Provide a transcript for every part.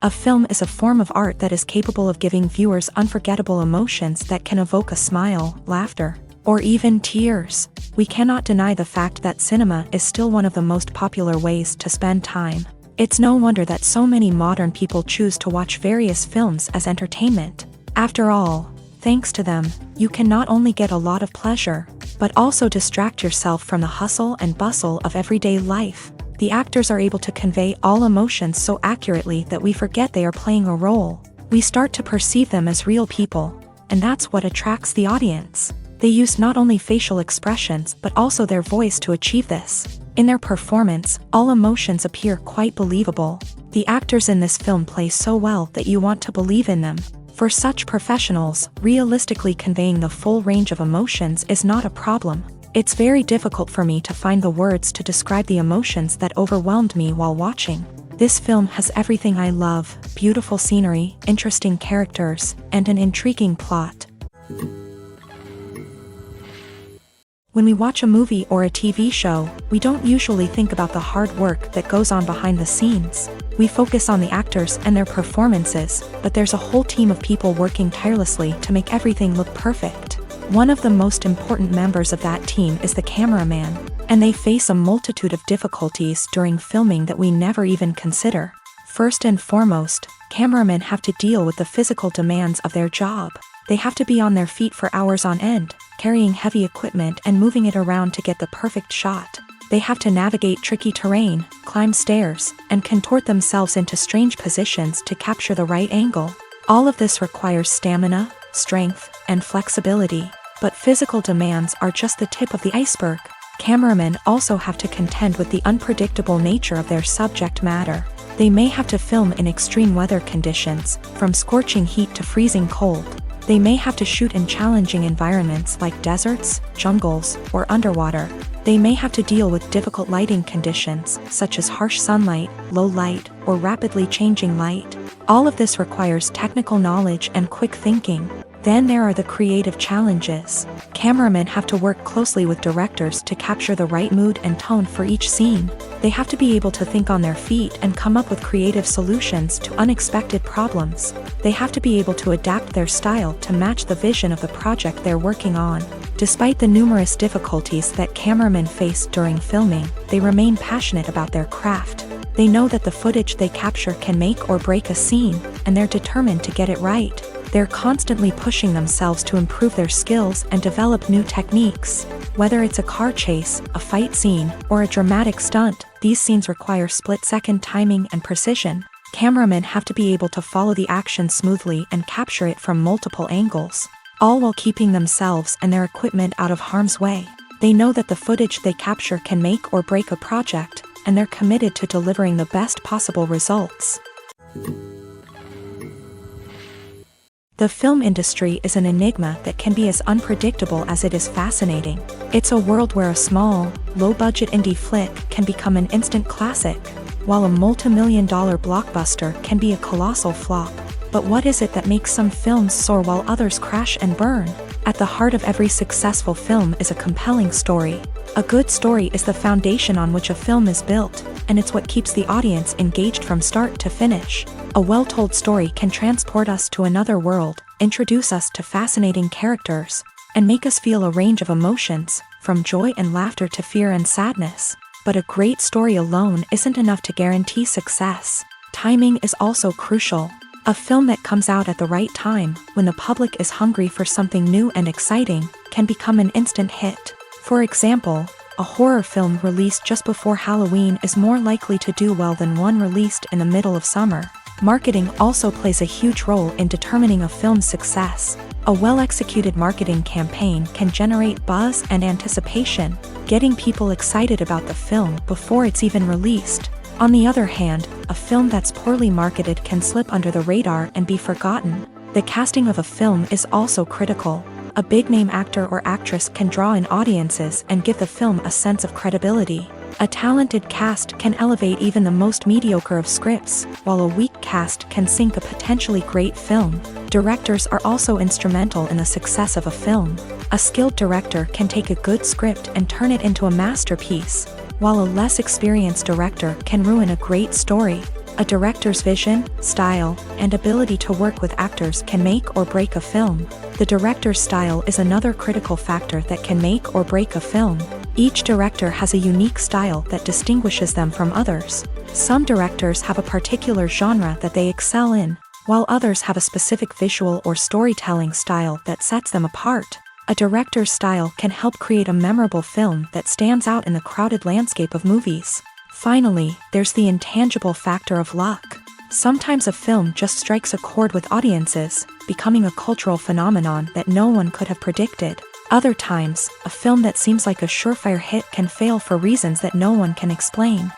A film is a form of art that is capable of giving viewers unforgettable emotions that can evoke a smile, laughter, or even tears. We cannot deny the fact that cinema is still one of the most popular ways to spend time. It's no wonder that so many modern people choose to watch various films as entertainment. After all, thanks to them, you can not only get a lot of pleasure, but also distract yourself from the hustle and bustle of everyday life. The actors are able to convey all emotions so accurately that we forget they are playing a role. We start to perceive them as real people, and that's what attracts the audience. They use not only facial expressions but also their voice to achieve this. In their performance, all emotions appear quite believable. The actors in this film play so well that you want to believe in them. For such professionals, realistically conveying the full range of emotions is not a problem. It's very difficult for me to find the words to describe the emotions that overwhelmed me while watching. This film has everything I love: beautiful scenery, interesting characters, and an intriguing plot. When we watch a movie or a TV show, we don't usually think about the hard work that goes on behind the scenes. We focus on the actors and their performances, but there's a whole team of people working tirelessly to make everything look perfect. One of the most important members of that team is the cameraman, and they face a multitude of difficulties during filming that we never even consider. First and foremost, cameramen have to deal with the physical demands of their job. They have to be on their feet for hours on end, carrying heavy equipment and moving it around to get the perfect shot. They have to navigate tricky terrain, climb stairs, and contort themselves into strange positions to capture the right angle. All of this requires stamina, strength, and flexibility. But physical demands are just the tip of the iceberg. Cameramen also have to contend with the unpredictable nature of their subject matter. They may have to film in extreme weather conditions, from scorching heat to freezing cold. They may have to shoot in challenging environments like deserts, jungles, or underwater. They may have to deal with difficult lighting conditions, such as harsh sunlight, low light, or rapidly changing light. All of this requires technical knowledge and quick thinking. Then there are the creative challenges. Cameramen have to work closely with directors to capture the right mood and tone for each scene. They have to be able to think on their feet and come up with creative solutions to unexpected problems. They have to be able to adapt their style to match the vision of the project they're working on. Despite the numerous difficulties that cameramen face during filming, they remain passionate about their craft. They know that the footage they capture can make or break a scene, and they're determined to get it right. They're constantly pushing themselves to improve their skills and develop new techniques. Whether it's a car chase, a fight scene, or a dramatic stunt, these scenes require split-second timing and precision. Cameramen have to be able to follow the action smoothly and capture it from multiple angles, all while keeping themselves and their equipment out of harm's way. They know that the footage they capture can make or break a project, and they're committed to delivering the best possible results. The film industry is an enigma that can be as unpredictable as it is fascinating. It's a world where a small, low-budget indie flick can become an instant classic, while a multi-million-dollar blockbuster can be a colossal flop. But what is it that makes some films soar while others crash and burn? At the heart of every successful film is a compelling story. A good story is the foundation on which a film is built, and it's what keeps the audience engaged from start to finish. A well-told story can transport us to another world, introduce us to fascinating characters, and make us feel a range of emotions, from joy and laughter to fear and sadness. But a great story alone isn't enough to guarantee success. Timing is also crucial. A film that comes out at the right time, when the public is hungry for something new and exciting, can become an instant hit. For example, a horror film released just before Halloween is more likely to do well than one released in the middle of summer. Marketing also plays a huge role in determining a film's success. A well-executed marketing campaign can generate buzz and anticipation, getting people excited about the film before it's even released. On the other hand, a film that's poorly marketed can slip under the radar and be forgotten. The casting of a film is also critical. A big-name actor or actress can draw in audiences and give the film a sense of credibility. A talented cast can elevate even the most mediocre of scripts, while a weak cast can sink a potentially great film. Directors are also instrumental in the success of a film. A skilled director can take a good script and turn it into a masterpiece, while a less experienced director can ruin a great story. A director's vision, style, and ability to work with actors can make or break a film. The director's style is another critical factor that can make or break a film. Each director has a unique style that distinguishes them from others. Some directors have a particular genre that they excel in, while others have a specific visual or storytelling style that sets them apart. A director's style can help create a memorable film that stands out in the crowded landscape of movies. Finally, there's the intangible factor of luck. Sometimes a film just strikes a chord with audiences, becoming a cultural phenomenon that no one could have predicted. Other times, a film that seems like a surefire hit can fail for reasons that no one can explain.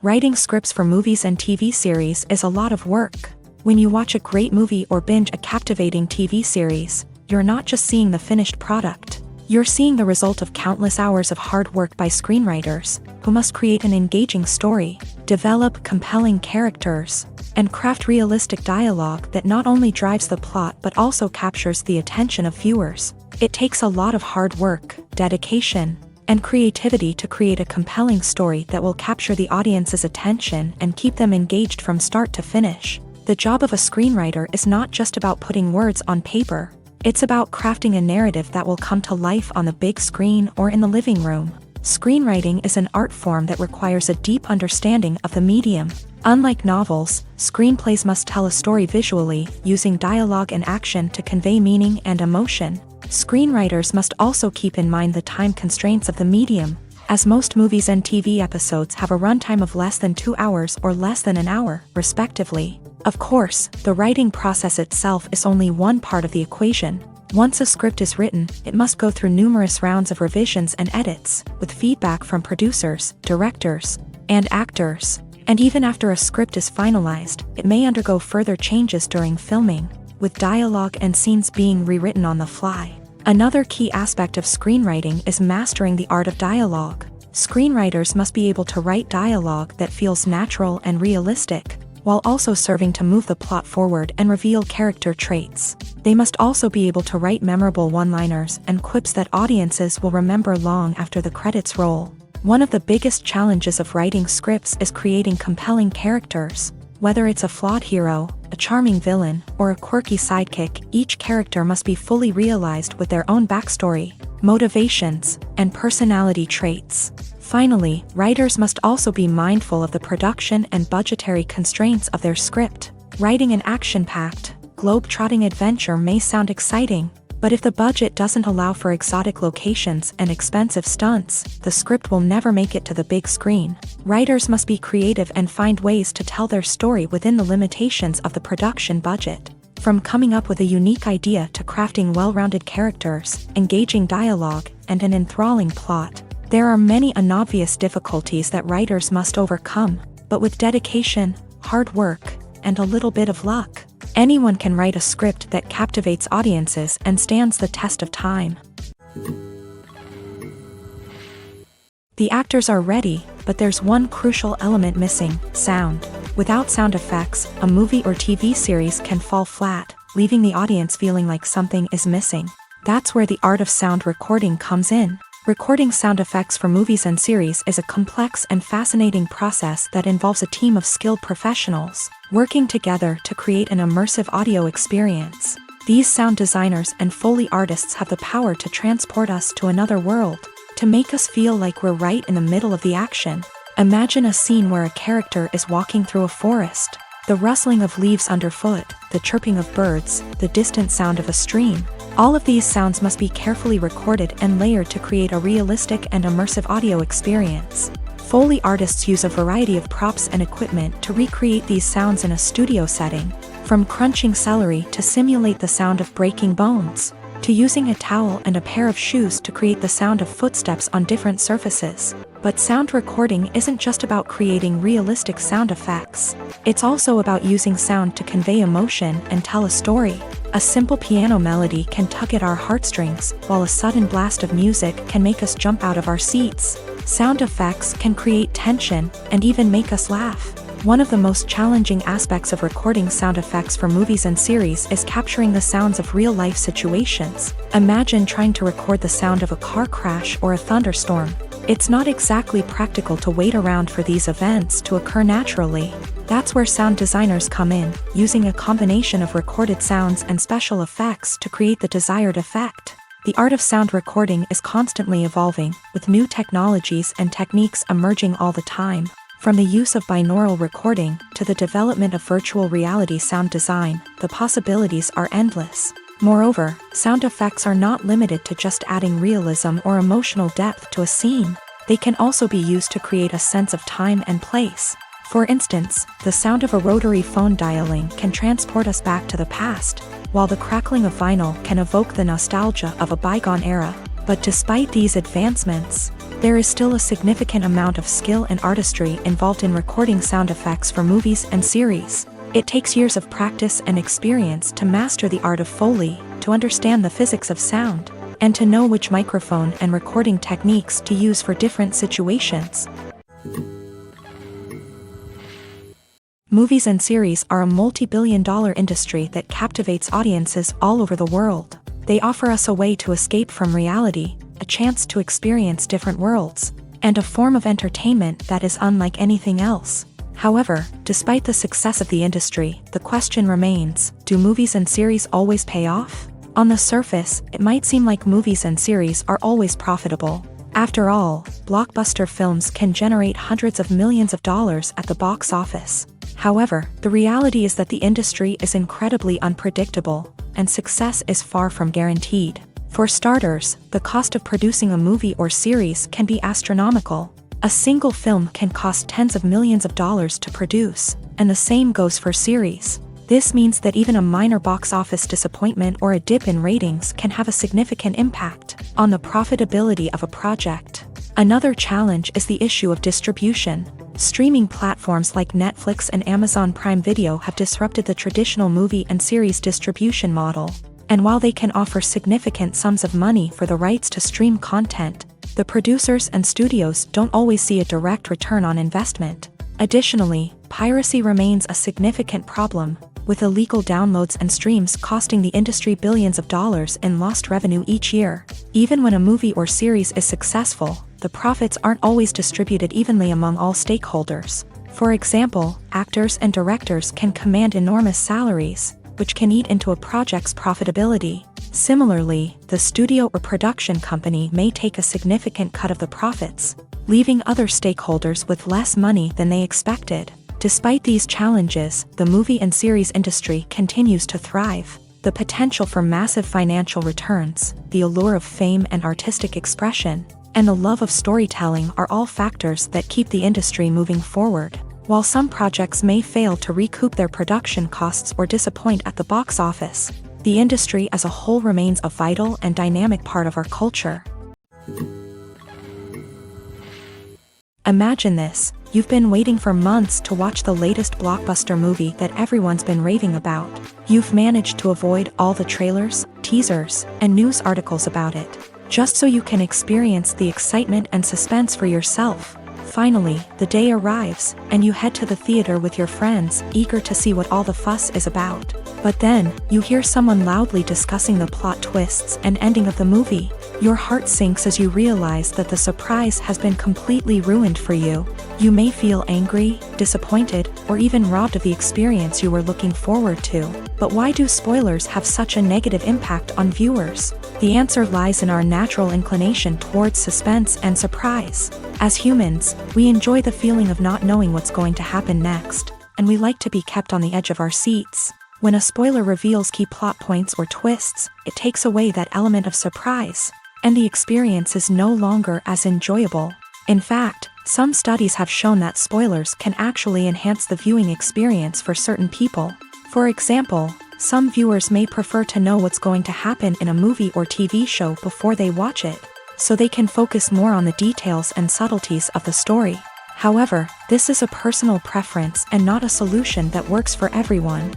Writing scripts for movies and TV series is a lot of work. When you watch a great movie or binge a captivating TV series, you're not just seeing the finished product. You're seeing the result of countless hours of hard work by screenwriters, who must create an engaging story, develop compelling characters, and craft realistic dialogue that not only drives the plot but also captures the attention of viewers. It takes a lot of hard work, dedication, and creativity to create a compelling story that will capture the audience's attention and keep them engaged from start to finish. The job of a screenwriter is not just about putting words on paper. It's about crafting a narrative that will come to life on the big screen or in the living room. Screenwriting is an art form that requires a deep understanding of the medium. Unlike novels, screenplays must tell a story visually, using dialogue and action to convey meaning and emotion. Screenwriters must also keep in mind the time constraints of the medium, as most movies and TV episodes have a runtime of less than 2 hours or less than an hour, respectively. Of course, the writing process itself is only one part of the equation. Once a script is written, it must go through numerous rounds of revisions and edits, with feedback from producers, directors, and actors. And even after a script is finalized, it may undergo further changes during filming, with dialogue and scenes being rewritten on the fly. Another key aspect of screenwriting is mastering the art of dialogue. Screenwriters must be able to write dialogue that feels natural and realistic, while also serving to move the plot forward and reveal character traits. They must also be able to write memorable one-liners and quips that audiences will remember long after the credits roll. One of the biggest challenges of writing scripts is creating compelling characters. Whether it's a flawed hero, a charming villain, or a quirky sidekick, each character must be fully realized with their own backstory, motivations, and personality traits. Finally, writers must also be mindful of the production and budgetary constraints of their script. Writing an action-packed, globe-trotting adventure may sound exciting, but if the budget doesn't allow for exotic locations and expensive stunts, the script will never make it to the big screen. Writers must be creative and find ways to tell their story within the limitations of the production budget. From coming up with a unique idea to crafting well-rounded characters, engaging dialogue, and an enthralling plot, there are many unobvious difficulties that writers must overcome, but with dedication, hard work, and a little bit of luck, anyone can write a script that captivates audiences and stands the test of time. The actors are ready, but there's one crucial element missing: sound. Without sound effects, a movie or TV series can fall flat, leaving the audience feeling like something is missing. That's where the art of sound recording comes in. Recording sound effects for movies and series is a complex and fascinating process that involves a team of skilled professionals working together to create an immersive audio experience. These sound designers and Foley artists have the power to transport us to another world, to make us feel like we're right in the middle of the action. Imagine a scene where a character is walking through a forest. The rustling of leaves underfoot, the chirping of birds, the distant sound of a stream. All of these sounds must be carefully recorded and layered to create a realistic and immersive audio experience. Foley artists use a variety of props and equipment to recreate these sounds in a studio setting, from crunching celery to simulate the sound of breaking bones, to using a towel and a pair of shoes to create the sound of footsteps on different surfaces. But sound recording isn't just about creating realistic sound effects. It's also about using sound to convey emotion and tell a story. A simple piano melody can tug at our heartstrings, while a sudden blast of music can make us jump out of our seats. Sound effects can create tension and even make us laugh. One of the most challenging aspects of recording sound effects for movies and series is capturing the sounds of real-life situations. Imagine trying to record the sound of a car crash or a thunderstorm. It's not exactly practical to wait around for these events to occur naturally. That's where sound designers come in, using a combination of recorded sounds and special effects to create the desired effect. The art of sound recording is constantly evolving, with new technologies and techniques emerging all the time. From the use of binaural recording to the development of virtual reality sound design, the possibilities are endless. Moreover, sound effects are not limited to just adding realism or emotional depth to a scene. They can also be used to create a sense of time and place. For instance, the sound of a rotary phone dialing can transport us back to the past, while the crackling of vinyl can evoke the nostalgia of a bygone era. But despite these advancements, there is still a significant amount of skill and artistry involved in recording sound effects for movies and series. It takes years of practice and experience to master the art of Foley, to understand the physics of sound, and to know which microphone and recording techniques to use for different situations. Movies and series are a multi-billion-dollar industry that captivates audiences all over the world. They offer us a way to escape from reality, a chance to experience different worlds, and a form of entertainment that is unlike anything else. However, despite the success of the industry, the question remains, do movies and series always pay off? On the surface, it might seem like movies and series are always profitable. After all, blockbuster films can generate hundreds of millions of dollars at the box office. However, the reality is that the industry is incredibly unpredictable, and success is far from guaranteed. For starters, the cost of producing a movie or series can be astronomical. A single film can cost tens of millions of dollars to produce, and the same goes for series. This means that even a minor box office disappointment or a dip in ratings can have a significant impact on the profitability of a project. Another challenge is the issue of distribution. Streaming platforms like Netflix and Amazon Prime Video have disrupted the traditional movie and series distribution model. And while they can offer significant sums of money for the rights to stream content, the producers and studios don't always see a direct return on investment. Additionally, piracy remains a significant problem, with illegal downloads and streams costing the industry billions of dollars in lost revenue each year. Even when a movie or series is successful, the profits aren't always distributed evenly among all stakeholders. For example, actors and directors can command enormous salaries, which can eat into a project's profitability. Similarly, the studio or production company may take a significant cut of the profits, leaving other stakeholders with less money than they expected. Despite these challenges, the movie and series industry continues to thrive. The potential for massive financial returns, the allure of fame and artistic expression, and the love of storytelling are all factors that keep the industry moving forward. While some projects may fail to recoup their production costs or disappoint at the box office, the industry as a whole remains a vital and dynamic part of our culture. Imagine this: you've been waiting for months to watch the latest blockbuster movie that everyone's been raving about. You've managed to avoid all the trailers, teasers, and news articles about it, just so you can experience the excitement and suspense for yourself. Finally, the day arrives, and you head to the theater with your friends, eager to see what all the fuss is about. But then, you hear someone loudly discussing the plot twists and ending of the movie. Your heart sinks as you realize that the surprise has been completely ruined for you. You may feel angry, disappointed, or even robbed of the experience you were looking forward to. But why do spoilers have such a negative impact on viewers? The answer lies in our natural inclination towards suspense and surprise. As humans, we enjoy the feeling of not knowing what's going to happen next, and we like to be kept on the edge of our seats. When a spoiler reveals key plot points or twists, it takes away that element of surprise, and the experience is no longer as enjoyable. In fact, some studies have shown that spoilers can actually enhance the viewing experience for certain people. For example, some viewers may prefer to know what's going to happen in a movie or TV show before they watch it, so they can focus more on the details and subtleties of the story. However, this is a personal preference and not a solution that works for everyone.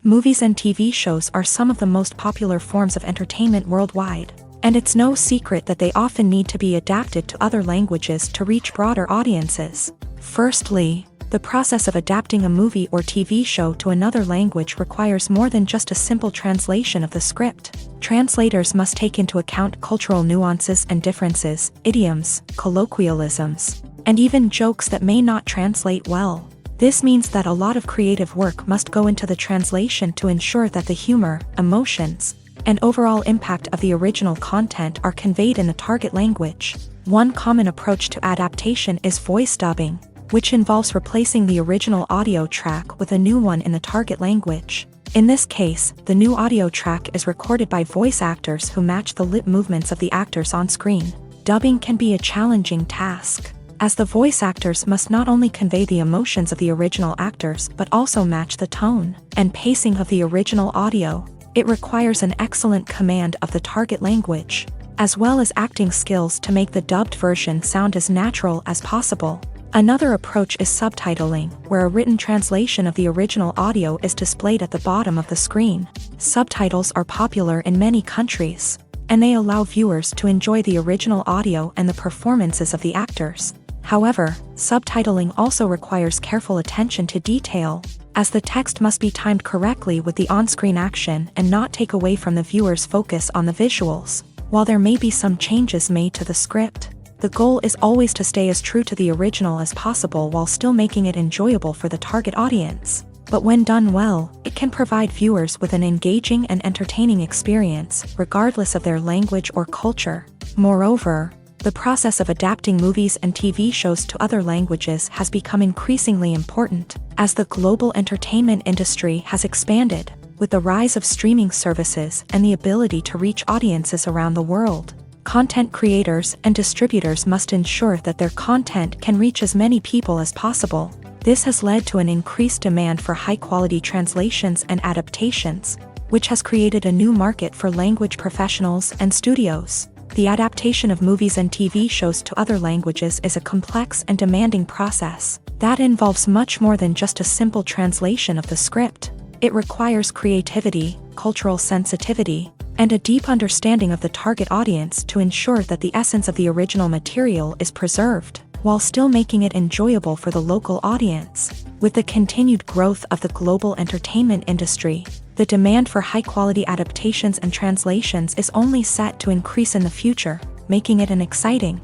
Movies and TV shows are some of the most popular forms of entertainment worldwide, and it's no secret that they often need to be adapted to other languages to reach broader audiences. Firstly, The process of adapting a movie or TV show to another language requires more than just a simple translation of the script. Translators must take into account cultural nuances and differences, idioms, colloquialisms, and even jokes that may not translate well. This means that a lot of creative work must go into the translation to ensure that the humor, emotions, and overall impact of the original content are conveyed in the target language. One common approach to adaptation is voice dubbing, which involves replacing the original audio track with a new one in the target language. In this case, the new audio track is recorded by voice actors who match the lip movements of the actors on screen. Dubbing can be a challenging task, as the voice actors must not only convey the emotions of the original actors but also match the tone and pacing of the original audio. It requires an excellent command of the target language, as well as acting skills to make the dubbed version sound as natural as possible. Another approach is subtitling, where a written translation of the original audio is displayed at the bottom of the screen. Subtitles are popular in many countries, and they allow viewers to enjoy the original audio and the performances of the actors. However, subtitling also requires careful attention to detail, as the text must be timed correctly with the on-screen action and not take away from the viewer's focus on the visuals. While there may be some changes made to the script, the goal is always to stay as true to the original as possible while still making it enjoyable for the target audience. But when done well, it can provide viewers with an engaging and entertaining experience, regardless of their language or culture. Moreover, the process of adapting movies and TV shows to other languages has become increasingly important, as the global entertainment industry has expanded, with the rise of streaming services and the ability to reach audiences around the world. Content creators and distributors must ensure that their content can reach as many people as possible. This has led to an increased demand for high-quality translations and adaptations, which has created a new market for language professionals and studios. The adaptation of movies and TV shows to other languages is a complex and demanding process that involves much more than just a simple translation of the script. It requires creativity, cultural sensitivity, and a deep understanding of the target audience to ensure that the essence of the original material is preserved, while still making it enjoyable for the local audience. With the continued growth of the global entertainment industry, the demand for high-quality adaptations and translations is only set to increase in the future, making it an exciting.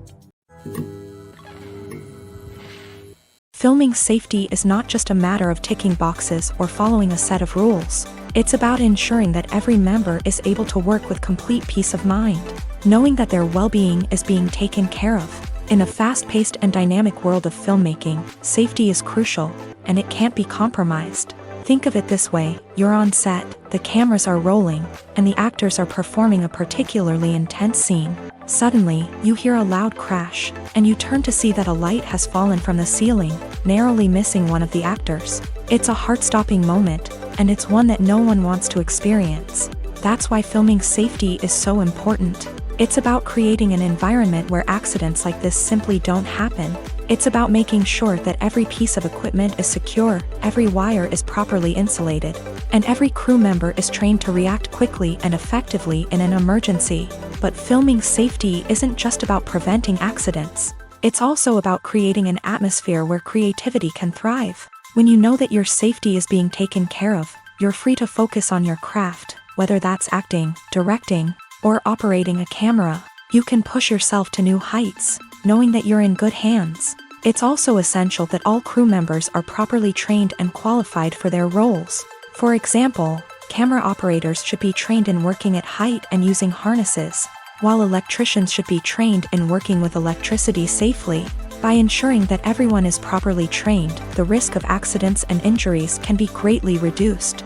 Filming safety is not just a matter of ticking boxes or following a set of rules. It's about ensuring that every member is able to work with complete peace of mind, knowing that their well-being is being taken care of. In a fast-paced and dynamic world of filmmaking, safety is crucial, and it can't be compromised. Think of it this way: you're on set, the cameras are rolling, and the actors are performing a particularly intense scene. Suddenly, you hear a loud crash, and you turn to see that a light has fallen from the ceiling, narrowly missing one of the actors. It's a heart-stopping moment, and it's one that no one wants to experience. That's why filming safety is so important. It's about creating an environment where accidents like this simply don't happen. It's about making sure that every piece of equipment is secure, every wire is properly insulated, and every crew member is trained to react quickly and effectively in an emergency. But filming safety isn't just about preventing accidents. It's also about creating an atmosphere where creativity can thrive. When you know that your safety is being taken care of, you're free to focus on your craft, whether that's acting, directing, or operating a camera. You can push yourself to new heights, knowing that you're in good hands. It's also essential that all crew members are properly trained and qualified for their roles. For example, camera operators should be trained in working at height and using harnesses, while electricians should be trained in working with electricity safely. By ensuring that everyone is properly trained, the risk of accidents and injuries can be greatly reduced.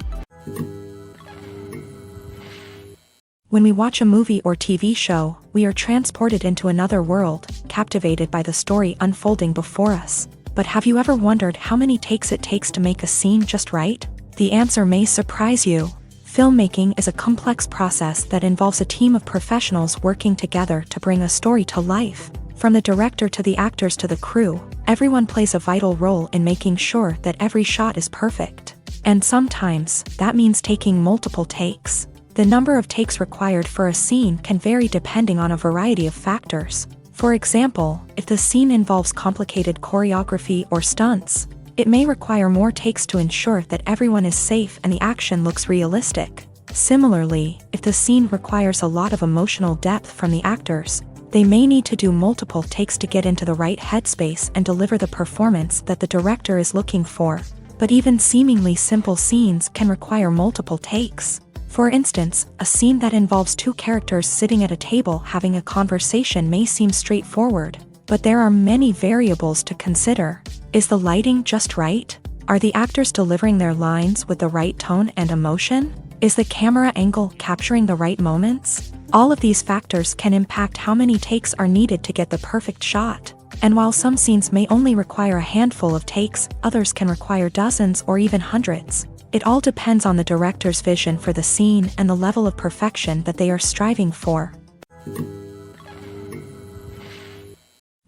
When we watch a movie or TV show, we are transported into another world, captivated by the story unfolding before us. But have you ever wondered how many takes it takes to make a scene just right? The answer may surprise you. Filmmaking is a complex process that involves a team of professionals working together to bring a story to life. From the director to the actors to the crew, everyone plays a vital role in making sure that every shot is perfect. And sometimes, that means taking multiple takes. The number of takes required for a scene can vary depending on a variety of factors. For example, if the scene involves complicated choreography or stunts, It may require more takes to ensure that everyone is safe and the action looks realistic. Similarly, if the scene requires a lot of emotional depth from the actors, they may need to do multiple takes to get into the right headspace and deliver the performance that the director is looking for. But even seemingly simple scenes can require multiple takes. For instance, a scene that involves two characters sitting at a table having a conversation may seem straightforward, but there are many variables to consider. Is the lighting just right? Are the actors delivering their lines with the right tone and emotion? Is the camera angle capturing the right moments? All of these factors can impact how many takes are needed to get the perfect shot. And while some scenes may only require a handful of takes, others can require dozens or even hundreds. It all depends on the director's vision for the scene and the level of perfection that they are striving for.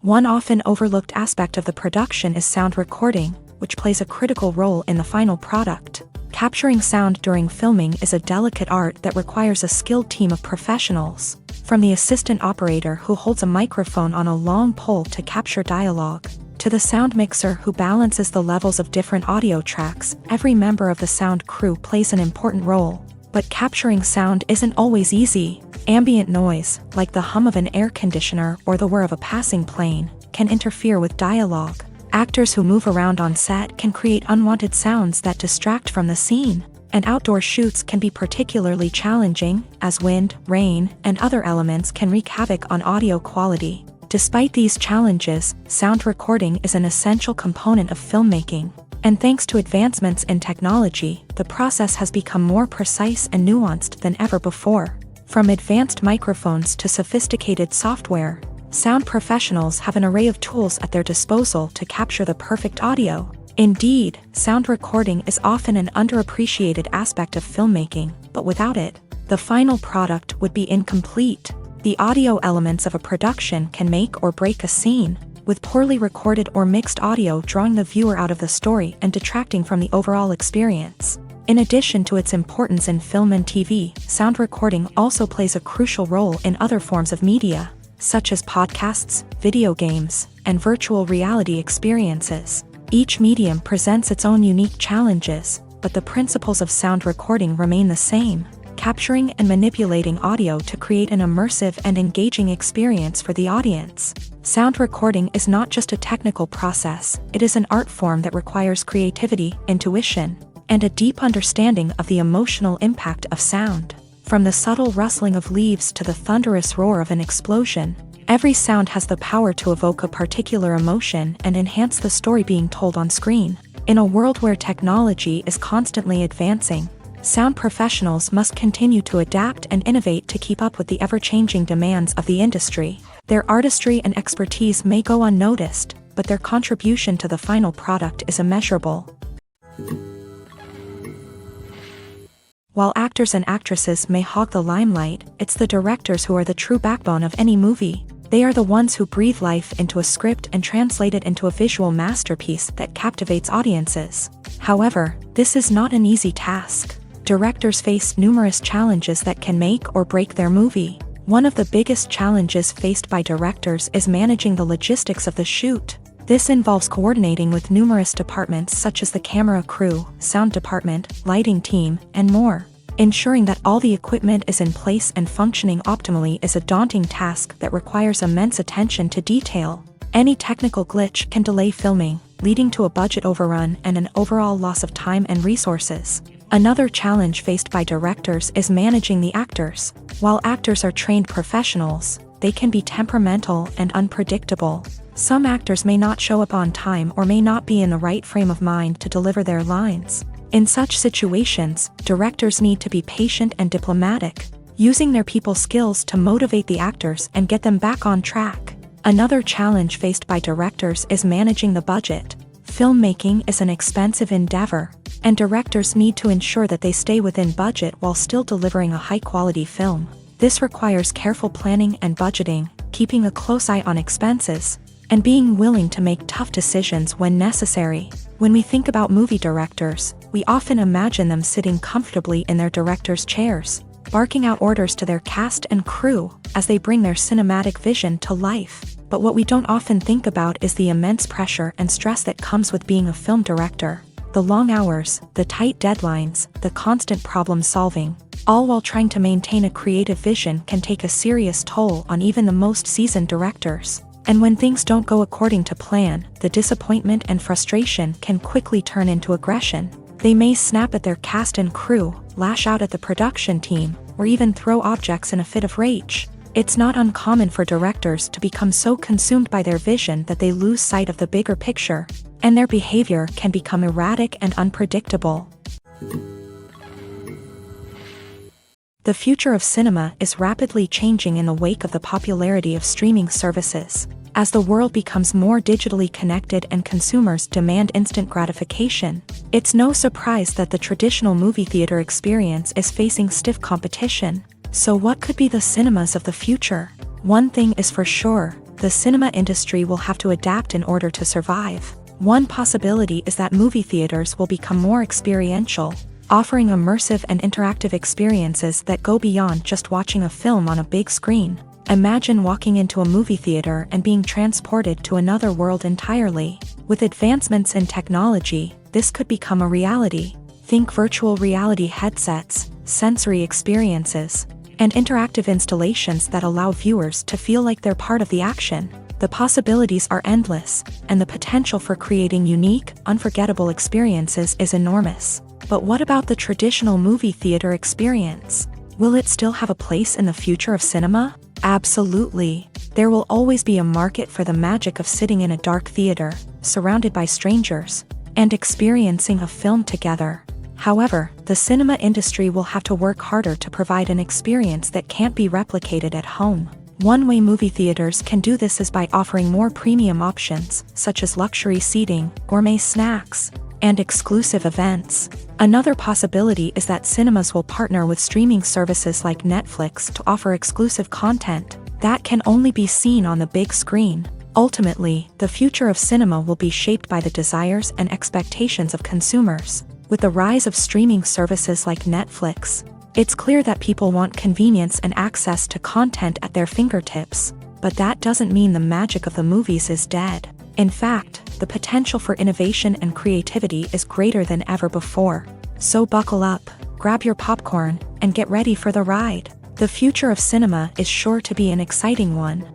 One often overlooked aspect of the production is sound recording, which plays a critical role in the final product. Capturing sound during filming is a delicate art that requires a skilled team of professionals. From the assistant operator who holds a microphone on a long pole to capture dialogue, to the sound mixer who balances the levels of different audio tracks, every member of the sound crew plays an important role. But capturing sound isn't always easy. Ambient noise, like the hum of an air conditioner or the whir of a passing plane, can interfere with dialogue. Actors who move around on set can create unwanted sounds that distract from the scene. And outdoor shoots can be particularly challenging, as wind, rain, and other elements can wreak havoc on audio quality. Despite these challenges, sound recording is an essential component of filmmaking. And thanks to advancements in technology, the process has become more precise and nuanced than ever before. From advanced microphones to sophisticated software, sound professionals have an array of tools at their disposal to capture the perfect audio. Indeed, sound recording is often an underappreciated aspect of filmmaking, but without it, the final product would be incomplete. The audio elements of a production can make or break a scene, with poorly recorded or mixed audio drawing the viewer out of the story and detracting from the overall experience. In addition to its importance in film and TV, sound recording also plays a crucial role in other forms of media, such as podcasts, video games, and virtual reality experiences. Each medium presents its own unique challenges, but the principles of sound recording remain the same, capturing and manipulating audio to create an immersive and engaging experience for the audience. Sound recording is not just a technical process, it is an art form that requires creativity, intuition, and a deep understanding of the emotional impact of sound. From the subtle rustling of leaves to the thunderous roar of an explosion, every sound has the power to evoke a particular emotion and enhance the story being told on screen. In a world where technology is constantly advancing, sound professionals must continue to adapt and innovate to keep up with the ever-changing demands of the industry. Their artistry and expertise may go unnoticed, but their contribution to the final product is immeasurable. While actors and actresses may hog the limelight, it's the directors who are the true backbone of any movie. They are the ones who breathe life into a script and translate it into a visual masterpiece that captivates audiences. However, this is not an easy task. Directors face numerous challenges that can make or break their movie. One of the biggest challenges faced by directors is managing the logistics of the shoot. This involves coordinating with numerous departments such as the camera crew, sound department, lighting team, and more. Ensuring that all the equipment is in place and functioning optimally is a daunting task that requires immense attention to detail. Any technical glitch can delay filming, leading to a budget overrun and an overall loss of time and resources. Another challenge faced by directors is managing the actors. While actors are trained professionals, they can be temperamental and unpredictable. Some actors may not show up on time or may not be in the right frame of mind to deliver their lines. In such situations, directors need to be patient and diplomatic, using their people skills to motivate the actors and get them back on track. Another challenge faced by directors is managing the budget. Filmmaking is an expensive endeavor, and directors need to ensure that they stay within budget while still delivering a high-quality film. This requires careful planning and budgeting, keeping a close eye on expenses, and being willing to make tough decisions when necessary. When we think about movie directors, we often imagine them sitting comfortably in their director's chairs. barking out orders to their cast and crew as they bring their cinematic vision to life. But what we don't often think about is the immense pressure and stress that comes with being a film director. The long hours, the tight deadlines, the constant problem solving, all while trying to maintain a creative vision can take a serious toll on even the most seasoned directors. And when things don't go according to plan, the disappointment and frustration can quickly turn into aggression. They may snap at their cast and crew, lash out at the production team, or even throw objects in a fit of rage. It's not uncommon for directors to become so consumed by their vision that they lose sight of the bigger picture, and their behavior can become erratic and unpredictable. The future of cinema is rapidly changing in the wake of the popularity of streaming services. As the world becomes more digitally connected and consumers demand instant gratification, it's no surprise that the traditional movie theater experience is facing stiff competition. So what could be the cinemas of the future? One thing is for sure, the cinema industry will have to adapt in order to survive. One possibility is that movie theaters will become more experiential, offering immersive and interactive experiences that go beyond just watching a film on a big screen. Imagine walking into a movie theater and being transported to another world entirely. With advancements in technology, this could become a reality. Think virtual reality headsets, sensory experiences, and interactive installations that allow viewers to feel like they're part of the action. The possibilities are endless, and the potential for creating unique, unforgettable experiences is enormous. But what about the traditional movie theater experience? Will it still have a place in the future of cinema? Absolutely. There will always be a market for the magic of sitting in a dark theater, surrounded by strangers, and experiencing a film together. However, the cinema industry will have to work harder to provide an experience that can't be replicated at home. One way movie theaters can do this is by offering more premium options, such as luxury seating, gourmet snacks, and exclusive events. Another possibility is that cinemas will partner with streaming services like Netflix to offer exclusive content that can only be seen on the big screen. Ultimately, the future of cinema will be shaped by the desires and expectations of consumers. With the rise of streaming services like Netflix, it's clear that people want convenience and access to content at their fingertips. But that doesn't mean the magic of the movies is dead. In fact, the potential for innovation and creativity is greater than ever before. So buckle up, grab your popcorn, and get ready for the ride. The future of cinema is sure to be an exciting one.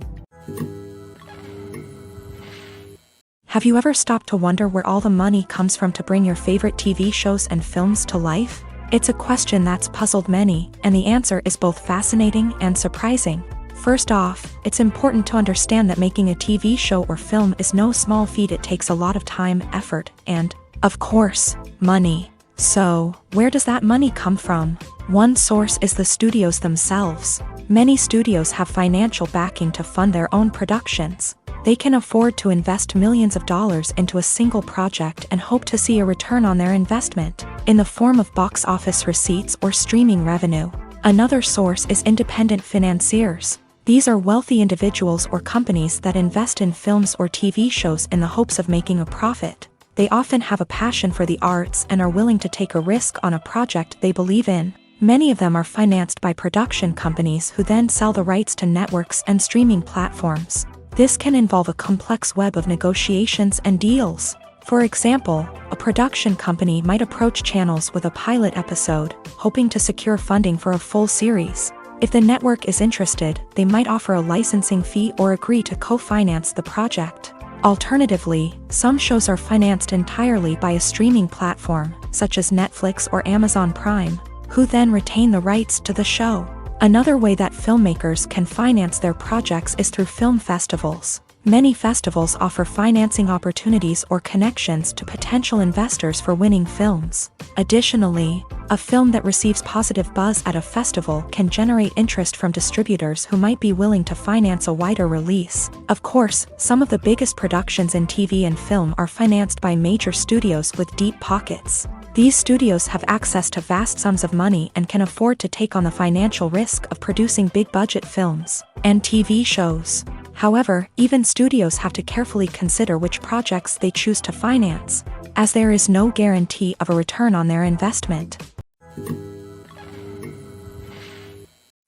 Have you ever stopped to wonder where all the money comes from to bring your favorite TV shows and films to life? It's a question that's puzzled many, and the answer is both fascinating and surprising. First off, it's important to understand that making a TV show or film is no small feat. It takes a lot of time, effort, and, of course, money. So, where does that money come from? One source is the studios themselves. Many studios have financial backing to fund their own productions. They can afford to invest millions of dollars into a single project and hope to see a return on their investment, in the form of box office receipts or streaming revenue. Another source is independent financiers. These are wealthy individuals or companies that invest in films or TV shows in the hopes of making a profit. They often have a passion for the arts and are willing to take a risk on a project they believe in. Many of them are financed by production companies who then sell the rights to networks and streaming platforms. This can involve a complex web of negotiations and deals. For example, a production company might approach channels with a pilot episode, hoping to secure funding for a full series. If the network is interested, they might offer a licensing fee or agree to co-finance the project. Alternatively, some shows are financed entirely by a streaming platform, such as Netflix or Amazon Prime, who then retain the rights to the show. Another way that filmmakers can finance their projects is through film festivals. Many festivals offer financing opportunities or connections to potential investors for winning films. Additionally, a film that receives positive buzz at a festival can generate interest from distributors who might be willing to finance a wider release. Of course, some of the biggest productions in TV and film are financed by major studios with deep pockets. These studios have access to vast sums of money and can afford to take on the financial risk of producing big-budget films and TV shows. However, even studios have to carefully consider which projects they choose to finance, as there is no guarantee of a return on their investment.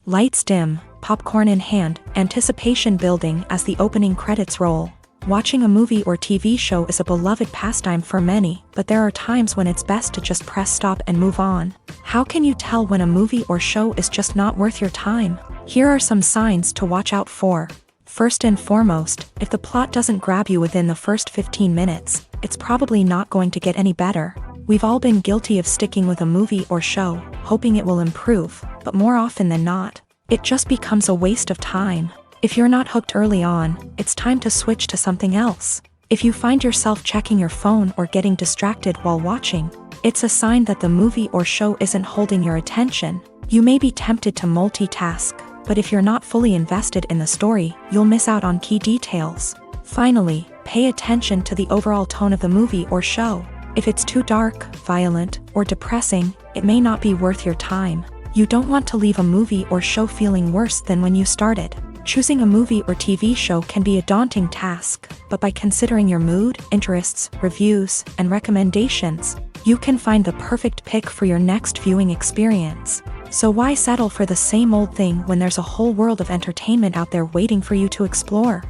Lights dim, popcorn in hand, anticipation building as the opening credits roll. Watching a movie or TV show is a beloved pastime for many, but there are times when it's best to just press stop and move on. How can you tell when a movie or show is just not worth your time? Here are some signs to watch out for. First and foremost, if the plot doesn't grab you within the first 15 minutes, it's probably not going to get any better. We've all been guilty of sticking with a movie or show, hoping it will improve, but more often than not, it just becomes a waste of time. If you're not hooked early on, it's time to switch to something else. If you find yourself checking your phone or getting distracted while watching, it's a sign that the movie or show isn't holding your attention. You may be tempted to multitask, but if you're not fully invested in the story, you'll miss out on key details. Finally, pay attention to the overall tone of the movie or show. If it's too dark, violent, or depressing, it may not be worth your time. You don't want to leave a movie or show feeling worse than when you started. Choosing a movie or TV show can be a daunting task, but by considering your mood, interests, reviews, and recommendations, you can find the perfect pick for your next viewing experience. So why settle for the same old thing when there's a whole world of entertainment out there waiting for you to explore?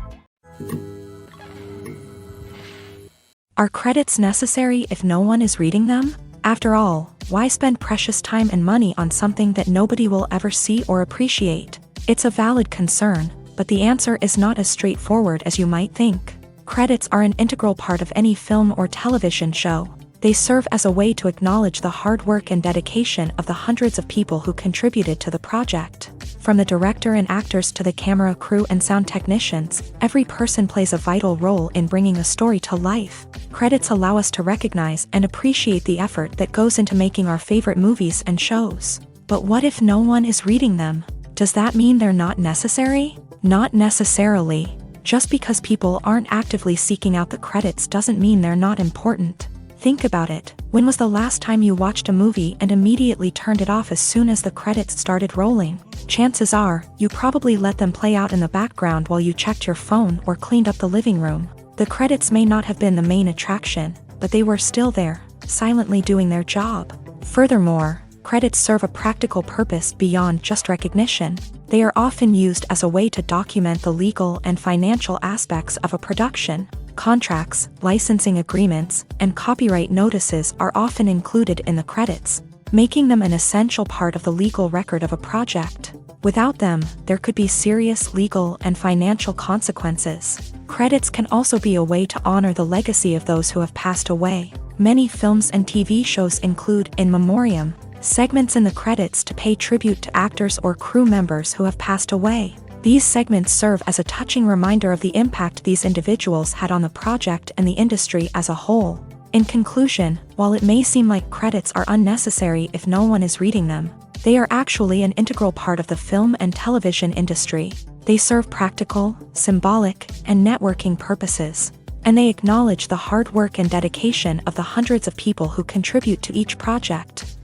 Are credits necessary if no one is reading them? After all, why spend precious time and money on something that nobody will ever see or appreciate? It's a valid concern, but the answer is not as straightforward as you might think. Credits are an integral part of any film or television show. They serve as a way to acknowledge the hard work and dedication of the hundreds of people who contributed to the project. From the director and actors to the camera crew and sound technicians, every person plays a vital role in bringing a story to life. Credits allow us to recognize and appreciate the effort that goes into making our favorite movies and shows. But what if no one is reading them? Does that mean they're not necessary? Not necessarily. Just because people aren't actively seeking out the credits doesn't mean they're not important. Think about it. When was the last time you watched a movie and immediately turned it off as soon as the credits started rolling? Chances are, you probably let them play out in the background while you checked your phone or cleaned up the living room. The credits may not have been the main attraction, but they were still there, silently doing their job. Furthermore, credits serve a practical purpose beyond just recognition. They are often used as a way to document the legal and financial aspects of a production. Contracts, licensing agreements, and copyright notices are often included in the credits, making them an essential part of the legal record of a project. Without them, there could be serious legal and financial consequences. Credits can also be a way to honor the legacy of those who have passed away. Many films and TV shows include in memoriam segments in the credits to pay tribute to actors or crew members who have passed away. These segments serve as a touching reminder of the impact these individuals had on the project and the industry as a whole. In conclusion, while it may seem like credits are unnecessary if no one is reading them, they are actually an integral part of the film and television industry. They serve practical, symbolic, and networking purposes, and they acknowledge the hard work and dedication of the hundreds of people who contribute to each project.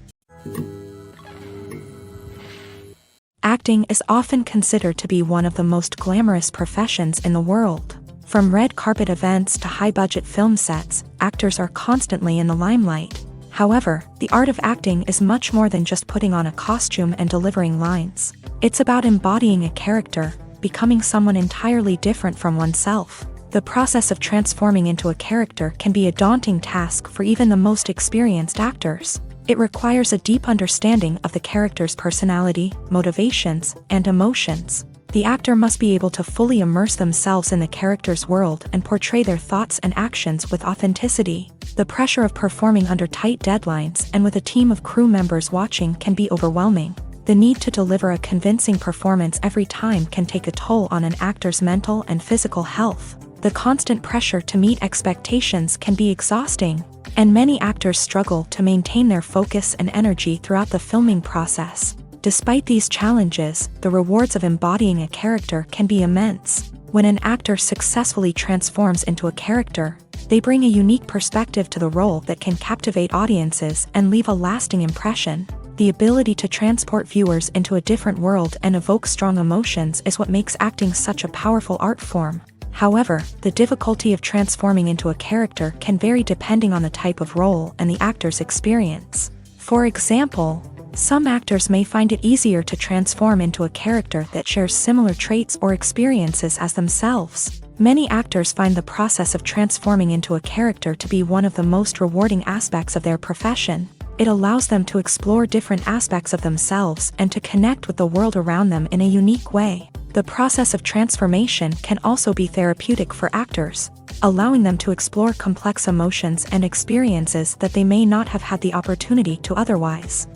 Acting is often considered to be one of the most glamorous professions in the world. From red carpet events to high-budget film sets, actors are constantly in the limelight. However, the art of acting is much more than just putting on a costume and delivering lines. It's about embodying a character, becoming someone entirely different from oneself. The process of transforming into a character can be a daunting task for even the most experienced actors. It requires a deep understanding of the character's personality, motivations, and emotions. The actor must be able to fully immerse themselves in the character's world and portray their thoughts and actions with authenticity. The pressure of performing under tight deadlines and with a team of crew members watching can be overwhelming. The need to deliver a convincing performance every time can take a toll on an actor's mental and physical health. The constant pressure to meet expectations can be exhausting, and many actors struggle to maintain their focus and energy throughout the filming process. Despite these challenges, the rewards of embodying a character can be immense. When an actor successfully transforms into a character, they bring a unique perspective to the role that can captivate audiences and leave a lasting impression. The ability to transport viewers into a different world and evoke strong emotions is what makes acting such a powerful art form. However, the difficulty of transforming into a character can vary depending on the type of role and the actor's experience. For example, Some actors may find it easier to transform into a character that shares similar traits or experiences as themselves. Many actors find the process of transforming into a character to be one of the most rewarding aspects of their profession. It allows them to explore different aspects of themselves and to connect with the world around them in a unique way. The process of transformation can also be therapeutic for actors, allowing them to explore complex emotions and experiences that they may not have had the opportunity to otherwise.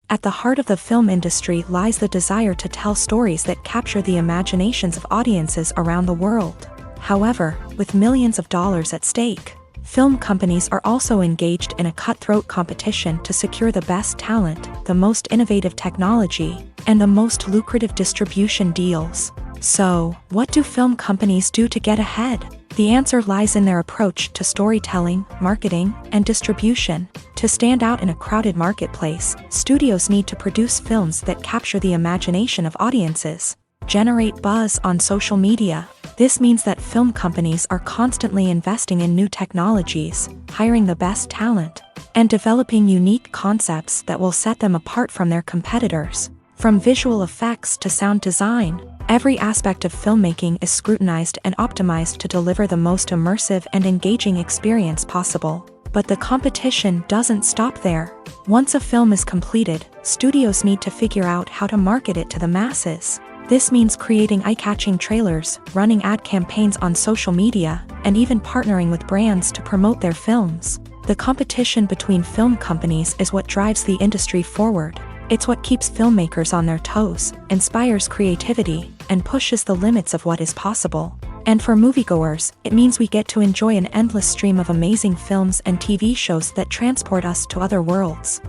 At the heart of the film industry lies the desire to tell stories that capture the imaginations of audiences around the world. However, with millions of dollars at stake, film companies are also engaged in a cutthroat competition to secure the best talent, the most innovative technology, and the most lucrative distribution deals. So, what do film companies do to get ahead? The answer lies in their approach to storytelling, marketing, and distribution. To stand out in a crowded marketplace, studios need to produce films that capture the imagination of audiences, generate buzz on social media. This means that film companies are constantly investing in new technologies, hiring the best talent, and developing unique concepts that will set them apart from their competitors. From visual effects to sound design, every aspect of filmmaking is scrutinized and optimized to deliver the most immersive and engaging experience possible. But the competition doesn't stop there. Once a film is completed, studios need to figure out how to market it to the masses. This means creating eye-catching trailers, running ad campaigns on social media, and even partnering with brands to promote their films. The competition between film companies is what drives the industry forward. It's what keeps filmmakers on their toes, inspires creativity, and pushes the limits of what is possible. And for moviegoers, it means we get to enjoy an endless stream of amazing films and TV shows that transport us to other worlds.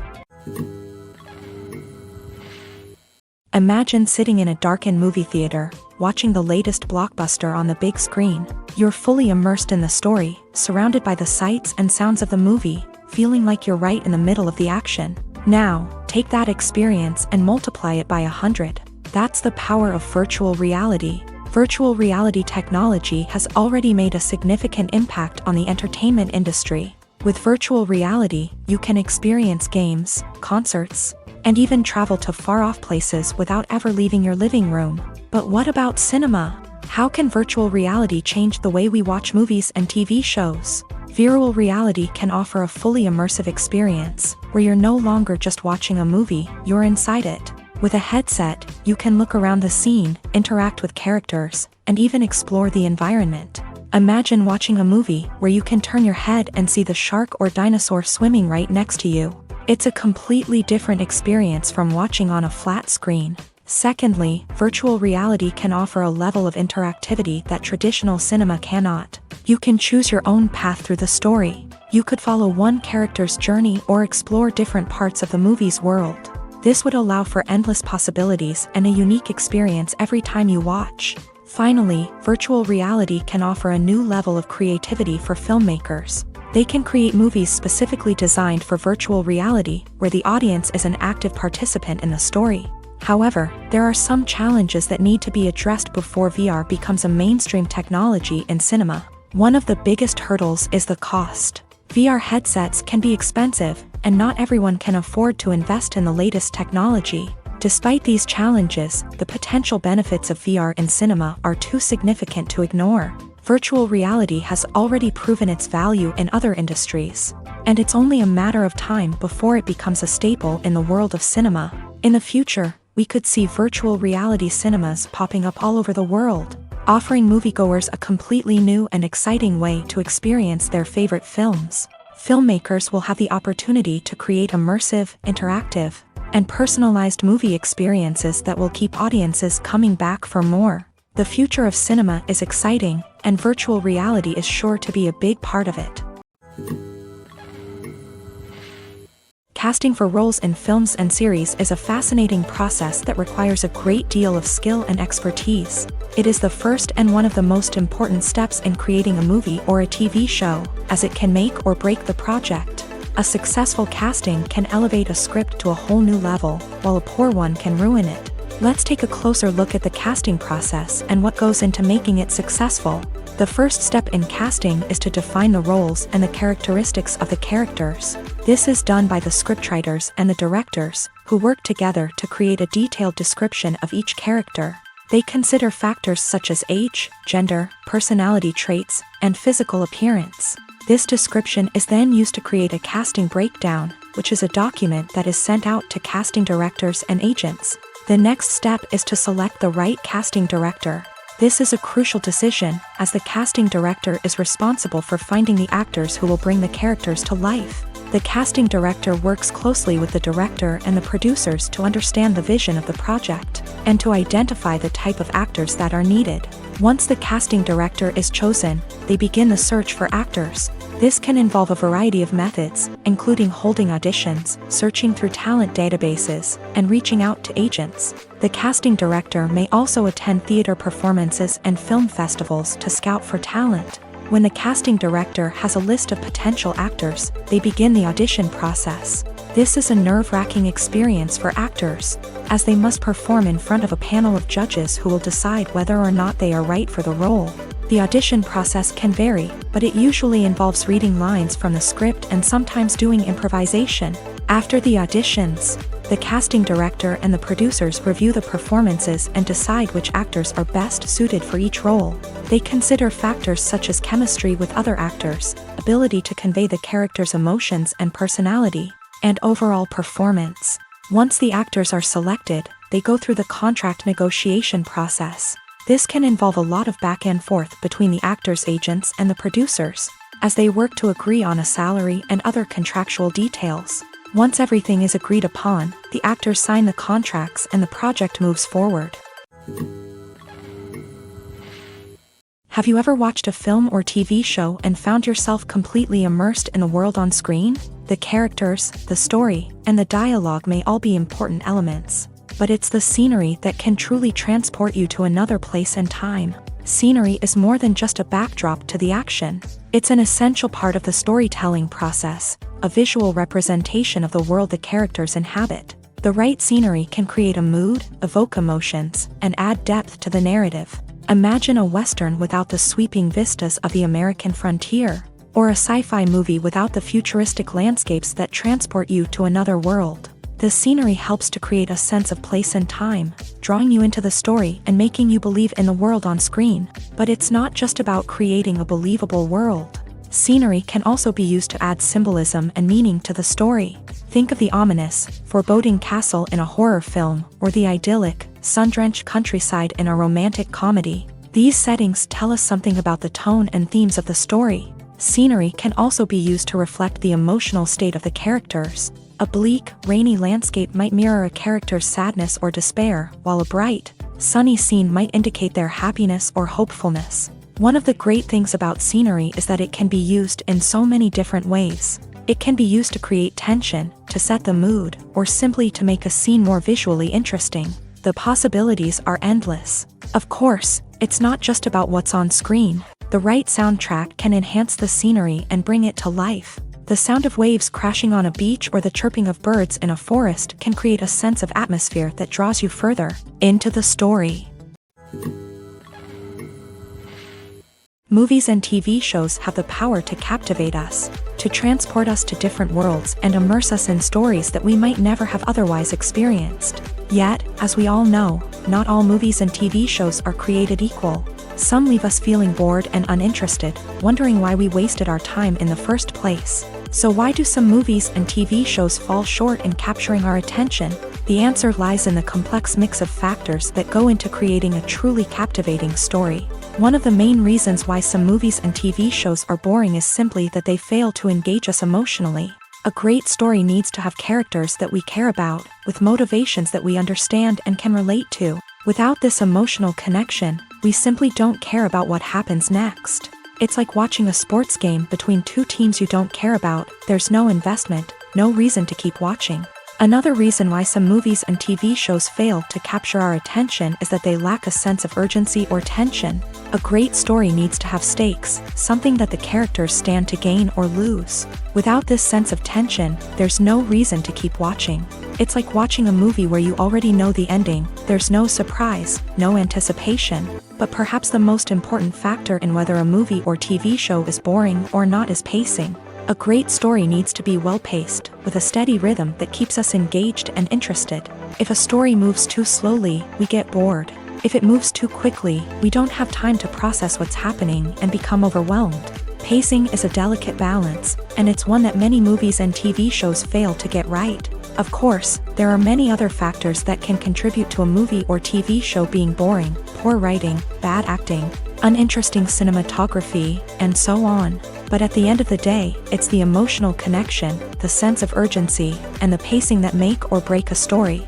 Imagine sitting in a darkened movie theater, watching the latest blockbuster on the big screen. You're fully immersed in the story, surrounded by the sights and sounds of the movie, feeling like you're right in the middle of the action. Now, take that experience and multiply it by 100. That's the power of virtual reality. Virtual reality technology has already made a significant impact on the entertainment industry. With virtual reality, you can experience games, concerts, and even travel to far-off places without ever leaving your living room. But what about cinema? How can virtual reality change the way we watch movies and TV shows? Virtual reality can offer a fully immersive experience, where you're no longer just watching a movie, you're inside it. With a headset, you can look around the scene, interact with characters, and even explore the environment. Imagine watching a movie where you can turn your head and see the shark or dinosaur swimming right next to you. It's a completely different experience from watching on a flat screen. Secondly, virtual reality can offer a level of interactivity that traditional cinema cannot. You can choose your own path through the story. You could follow one character's journey or explore different parts of the movie's world. This would allow for endless possibilities and a unique experience every time you watch. Finally, virtual reality can offer a new level of creativity for filmmakers. They can create movies specifically designed for virtual reality, where the audience is an active participant in the story. However, there are some challenges that need to be addressed before VR becomes a mainstream technology in cinema. One of the biggest hurdles is the cost. VR headsets can be expensive, and not everyone can afford to invest in the latest technology. Despite these challenges, the potential benefits of VR in cinema are too significant to ignore. Virtual reality has already proven its value in other industries, and it's only a matter of time before it becomes a staple in the world of cinema. In the future, we could see virtual reality cinemas popping up all over the world, offering moviegoers a completely new and exciting way to experience their favorite films. Filmmakers will have the opportunity to create immersive, interactive, and personalized movie experiences that will keep audiences coming back for more. The future of cinema is exciting, and virtual reality is sure to be a big part of it. Casting for roles in films and series is a fascinating process that requires a great deal of skill and expertise. It is the first and one of the most important steps in creating a movie or a TV show, as it can make or break the project. A successful casting can elevate a script to a whole new level, while a poor one can ruin it. Let's take a closer look at the casting process and what goes into making it successful. The first step in casting is to define the roles and the characteristics of the characters. This is done by the scriptwriters and the directors, who work together to create a detailed description of each character. They consider factors such as age, gender, personality traits, and physical appearance. This description is then used to create a casting breakdown, which is a document that is sent out to casting directors and agents. The next step is to select the right casting director. This is a crucial decision, as the casting director is responsible for finding the actors who will bring the characters to life. The casting director works closely with the director and the producers to understand the vision of the project, and to identify the type of actors that are needed. Once the casting director is chosen, they begin the search for actors. This can involve a variety of methods, including holding auditions, searching through talent databases, and reaching out to agents. The casting director may also attend theater performances and film festivals to scout for talent. When the casting director has a list of potential actors, they begin the audition process. This is a nerve-wracking experience for actors, as they must perform in front of a panel of judges who will decide whether or not they are right for the role. The audition process can vary, but it usually involves reading lines from the script and sometimes doing improvisation. After the auditions, the casting director and the producers review the performances and decide which actors are best suited for each role. They consider factors such as chemistry with other actors, ability to convey the character's emotions and personality, and overall performance. Once the actors are selected, they go through the contract negotiation process. This can involve a lot of back and forth between the actors' agents and the producers, as they work to agree on a salary and other contractual details. Once everything is agreed upon, the actors sign the contracts and the project moves forward. Have you ever watched a film or TV show and found yourself completely immersed in the world on screen? The characters, the story, and the dialogue may all be important elements, but it's the scenery that can truly transport you to another place and time. Scenery is more than just a backdrop to the action. It's an essential part of the storytelling process, a visual representation of the world the characters inhabit. The right scenery can create a mood, evoke emotions, and add depth to the narrative. Imagine a Western without the sweeping vistas of the American frontier, or a sci-fi movie without the futuristic landscapes that transport you to another world. The scenery helps to create a sense of place and time, drawing you into the story and making you believe in the world on screen. But it's not just about creating a believable world. Scenery can also be used to add symbolism and meaning to the story. Think of the ominous, foreboding castle in a horror film, or the idyllic, sun-drenched countryside in a romantic comedy. These settings tell us something about the tone and themes of the story. Scenery can also be used to reflect the emotional state of the characters. A bleak, rainy landscape might mirror a character's sadness or despair, while a bright, sunny scene might indicate their happiness or hopefulness. One of the great things about scenery is that it can be used in so many different ways. It can be used to create tension, to set the mood, or simply to make a scene more visually interesting. The possibilities are endless. Of course, it's not just about what's on screen. The right soundtrack can enhance the scenery and bring it to life. The sound of waves crashing on a beach or the chirping of birds in a forest can create a sense of atmosphere that draws you further into the story. Movies and TV shows have the power to captivate us, to transport us to different worlds and immerse us in stories that we might never have otherwise experienced. Yet, as we all know, not all movies and TV shows are created equal. Some leave us feeling bored and uninterested, wondering why we wasted our time in the first place. So why do some movies and TV shows fall short in capturing our attention? The answer lies in the complex mix of factors that go into creating a truly captivating story. One of the main reasons why some movies and TV shows are boring is simply that they fail to engage us emotionally. A great story needs to have characters that we care about, with motivations that we understand and can relate to. Without this emotional connection, we simply don't care about what happens next. It's like watching a sports game between two teams you don't care about. There's no investment, no reason to keep watching. Another reason why some movies and TV shows fail to capture our attention is that they lack a sense of urgency or tension. A great story needs to have stakes, something that the characters stand to gain or lose. Without this sense of tension, there's no reason to keep watching. It's like watching a movie where you already know the ending. There's no surprise, no anticipation. But perhaps the most important factor in whether a movie or TV show is boring or not is pacing. A great story needs to be well-paced, with a steady rhythm that keeps us engaged and interested. If a story moves too slowly, we get bored. If it moves too quickly, we don't have time to process what's happening and become overwhelmed. Pacing is a delicate balance, and it's one that many movies and TV shows fail to get right. Of course, there are many other factors that can contribute to a movie or TV show being boring: poor writing, bad acting, uninteresting cinematography, and so on. But at the end of the day, it's the emotional connection, the sense of urgency, and the pacing that make or break a story.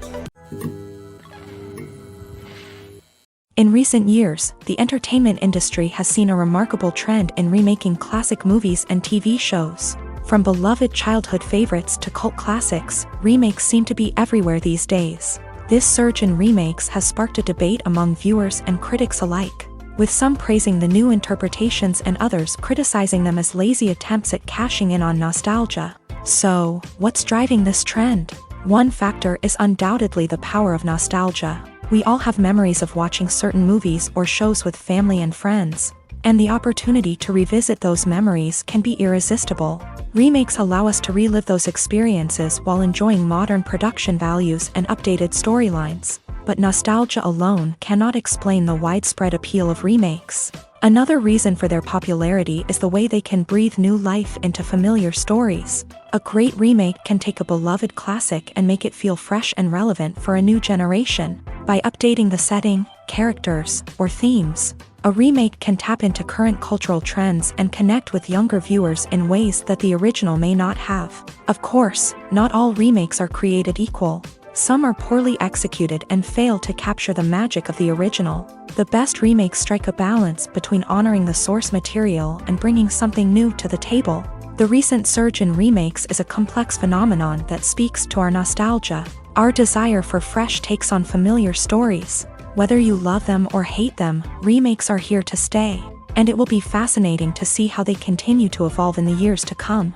In recent years, the entertainment industry has seen a remarkable trend in remaking classic movies and TV shows. From beloved childhood favorites to cult classics, remakes seem to be everywhere these days. This surge in remakes has sparked a debate among viewers and critics alike, with some praising the new interpretations and others criticizing them as lazy attempts at cashing in on nostalgia. So, what's driving this trend? One factor is undoubtedly the power of nostalgia. We all have memories of watching certain movies or shows with family and friends, and the opportunity to revisit those memories can be irresistible. Remakes allow us to relive those experiences while enjoying modern production values and updated storylines. But nostalgia alone cannot explain the widespread appeal of remakes. Another reason for their popularity is the way they can breathe new life into familiar stories. A great remake can take a beloved classic and make it feel fresh and relevant for a new generation. By updating the setting, characters, or themes, a remake can tap into current cultural trends and connect with younger viewers in ways that the original may not have. Of course, not all remakes are created equal. Some are poorly executed and fail to capture the magic of the original. The best remakes strike a balance between honoring the source material and bringing something new to the table. The recent surge in remakes is a complex phenomenon that speaks to our nostalgia, our desire for fresh takes on familiar stories. Whether you love them or hate them, remakes are here to stay, and it will be fascinating to see how they continue to evolve in the years to come.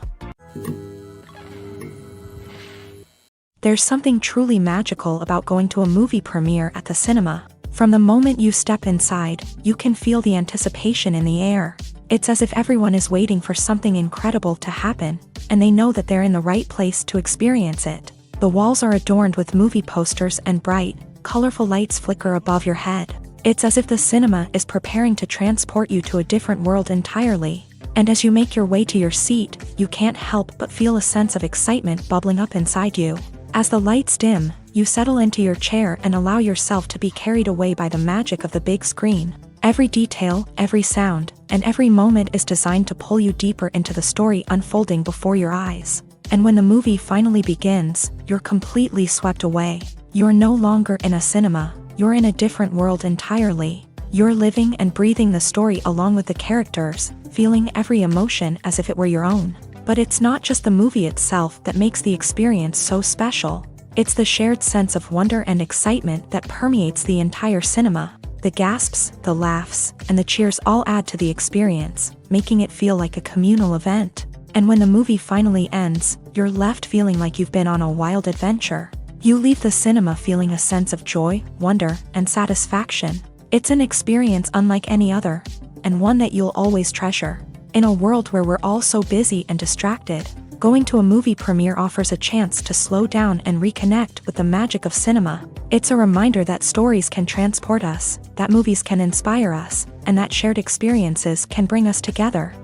There's something truly magical about going to a movie premiere at the cinema. From the moment you step inside, you can feel the anticipation in the air. It's as if everyone is waiting for something incredible to happen, and they know that they're in the right place to experience it. The walls are adorned with movie posters and bright, colorful lights flicker above your head. It's as if the cinema is preparing to transport you to a different world entirely. And as you make your way to your seat, you can't help but feel a sense of excitement bubbling up inside you. As the lights dim, you settle into your chair and allow yourself to be carried away by the magic of the big screen. Every detail, every sound, and every moment is designed to pull you deeper into the story unfolding before your eyes. And when the movie finally begins, you're completely swept away. You're no longer in a cinema, you're in a different world entirely. You're living and breathing the story along with the characters, feeling every emotion as if it were your own. But it's not just the movie itself that makes the experience so special. It's the shared sense of wonder and excitement that permeates the entire cinema. The gasps, the laughs, and the cheers all add to the experience, making it feel like a communal event. And when the movie finally ends, you're left feeling like you've been on a wild adventure. You leave the cinema feeling a sense of joy, wonder, and satisfaction. It's an experience unlike any other, and one that you'll always treasure. In a world where we're all so busy and distracted, going to a movie premiere offers a chance to slow down and reconnect with the magic of cinema. It's a reminder that stories can transport us, that movies can inspire us, and that shared experiences can bring us together.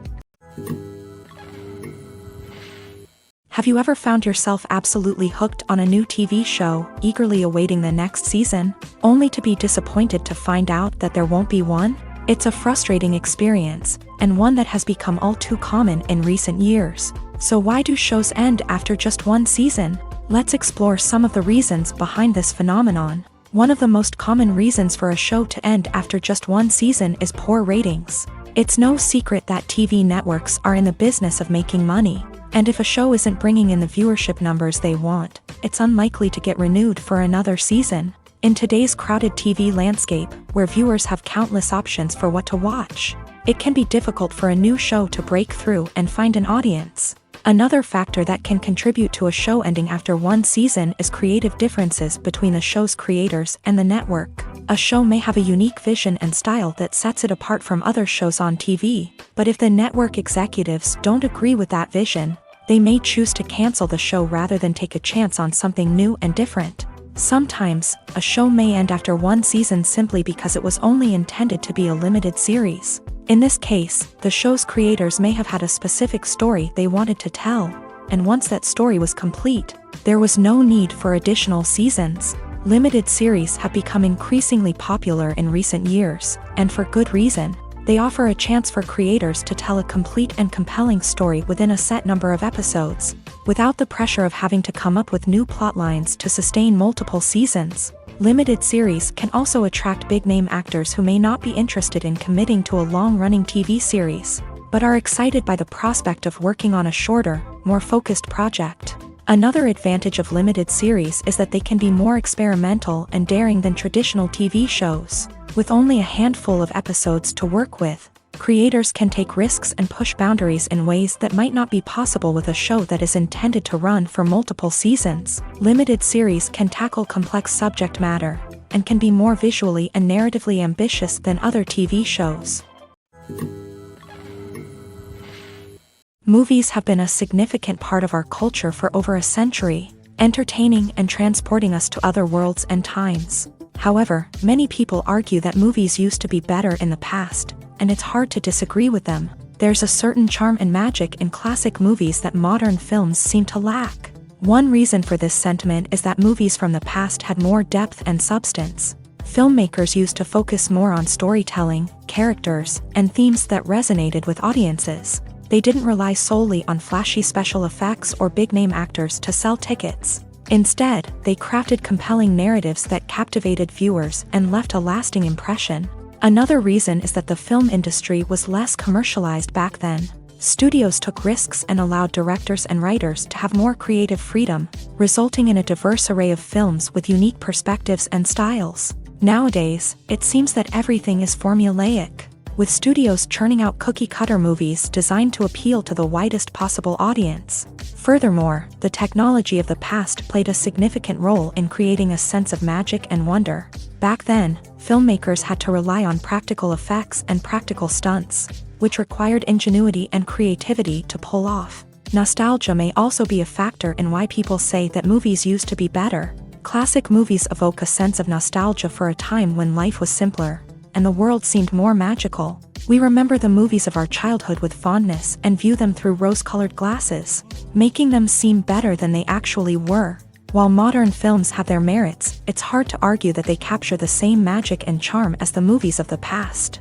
Have you ever found yourself absolutely hooked on a new TV show, eagerly awaiting the next season, only to be disappointed to find out that there won't be one? It's a frustrating experience, and one that has become all too common in recent years. So why do shows end after just one season? Let's explore some of the reasons behind this phenomenon. One of the most common reasons for a show to end after just one season is poor ratings. It's no secret that TV networks are in the business of making money, and if a show isn't bringing in the viewership numbers they want, it's unlikely to get renewed for another season. In today's crowded TV landscape, where viewers have countless options for what to watch, it can be difficult for a new show to break through and find an audience. Another factor that can contribute to a show ending after one season is creative differences between the show's creators and the network. A show may have a unique vision and style that sets it apart from other shows on TV, but if the network executives don't agree with that vision, they may choose to cancel the show rather than take a chance on something new and different. Sometimes, a show may end after one season simply because it was only intended to be a limited series. In this case, the show's creators may have had a specific story they wanted to tell, and once that story was complete, there was no need for additional seasons. Limited series have become increasingly popular in recent years, and for good reason. They offer a chance for creators to tell a complete and compelling story within a set number of episodes, without the pressure of having to come up with new plotlines to sustain multiple seasons. Limited series can also attract big-name actors who may not be interested in committing to a long-running TV series, but are excited by the prospect of working on a shorter, more focused project. Another advantage of limited series is that they can be more experimental and daring than traditional TV shows. With only a handful of episodes to work with, creators can take risks and push boundaries in ways that might not be possible with a show that is intended to run for multiple seasons. Limited series can tackle complex subject matter, and can be more visually and narratively ambitious than other TV shows. Movies have been a significant part of our culture for over a century, entertaining and transporting us to other worlds and times. However, many people argue that movies used to be better in the past, and it's hard to disagree with them. There's a certain charm and magic in classic movies that modern films seem to lack. One reason for this sentiment is that movies from the past had more depth and substance. Filmmakers used to focus more on storytelling, characters, and themes that resonated with audiences. They didn't rely solely on flashy special effects or big-name actors to sell tickets. Instead, they crafted compelling narratives that captivated viewers and left a lasting impression. Another reason is that the film industry was less commercialized back then. Studios took risks and allowed directors and writers to have more creative freedom, resulting in a diverse array of films with unique perspectives and styles. Nowadays, it seems that everything is formulaic, with studios churning out cookie-cutter movies designed to appeal to the widest possible audience. Furthermore, the technology of the past played a significant role in creating a sense of magic and wonder. Back then, filmmakers had to rely on practical effects and practical stunts, which required ingenuity and creativity to pull off. Nostalgia may also be a factor in why people say that movies used to be better. Classic movies evoke a sense of nostalgia for a time when life was simpler, and the world seemed more magical. We remember the movies of our childhood with fondness and view them through rose-colored glasses, making them seem better than they actually were. While modern films have their merits, it's hard to argue that they capture the same magic and charm as the movies of the past.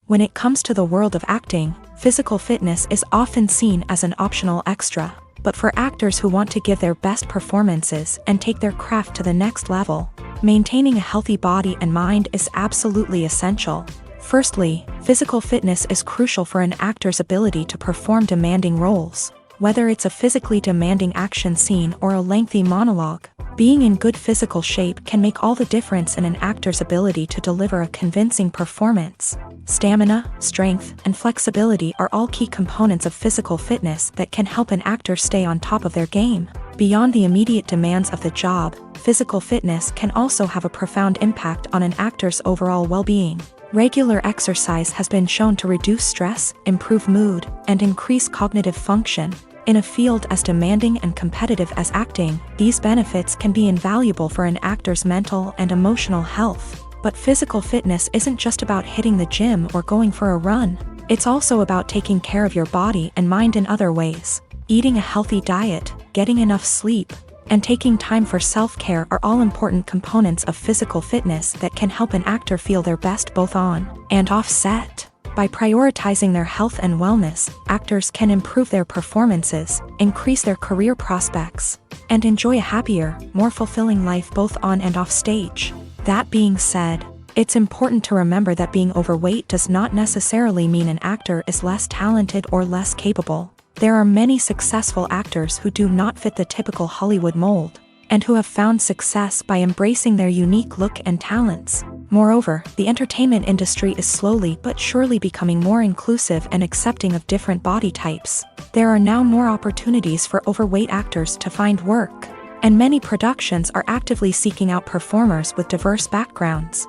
When it comes to the world of acting, physical fitness is often seen as an optional extra. But for actors who want to give their best performances and take their craft to the next level, maintaining a healthy body and mind is absolutely essential. Firstly, physical fitness is crucial for an actor's ability to perform demanding roles. Whether it's a physically demanding action scene or a lengthy monologue, being in good physical shape can make all the difference in an actor's ability to deliver a convincing performance. Stamina, strength, and flexibility are all key components of physical fitness that can help an actor stay on top of their game. Beyond the immediate demands of the job, physical fitness can also have a profound impact on an actor's overall well-being. Regular exercise has been shown to reduce stress, improve mood, and increase cognitive function. In a field as demanding and competitive as acting, these benefits can be invaluable for an actor's mental and emotional health. But physical fitness isn't just about hitting the gym or going for a run. It's also about taking care of your body and mind in other ways. Eating a healthy diet, getting enough sleep, and taking time for self-care are all important components of physical fitness that can help an actor feel their best both on and off set. By prioritizing their health and wellness, actors can improve their performances, increase their career prospects, and enjoy a happier, more fulfilling life both on and off stage. That being said, it's important to remember that being overweight does not necessarily mean an actor is less talented or less capable. There are many successful actors who do not fit the typical Hollywood mold, and who have found success by embracing their unique look and talents. Moreover, the entertainment industry is slowly but surely becoming more inclusive and accepting of different body types. There are now more opportunities for overweight actors to find work, and many productions are actively seeking out performers with diverse backgrounds.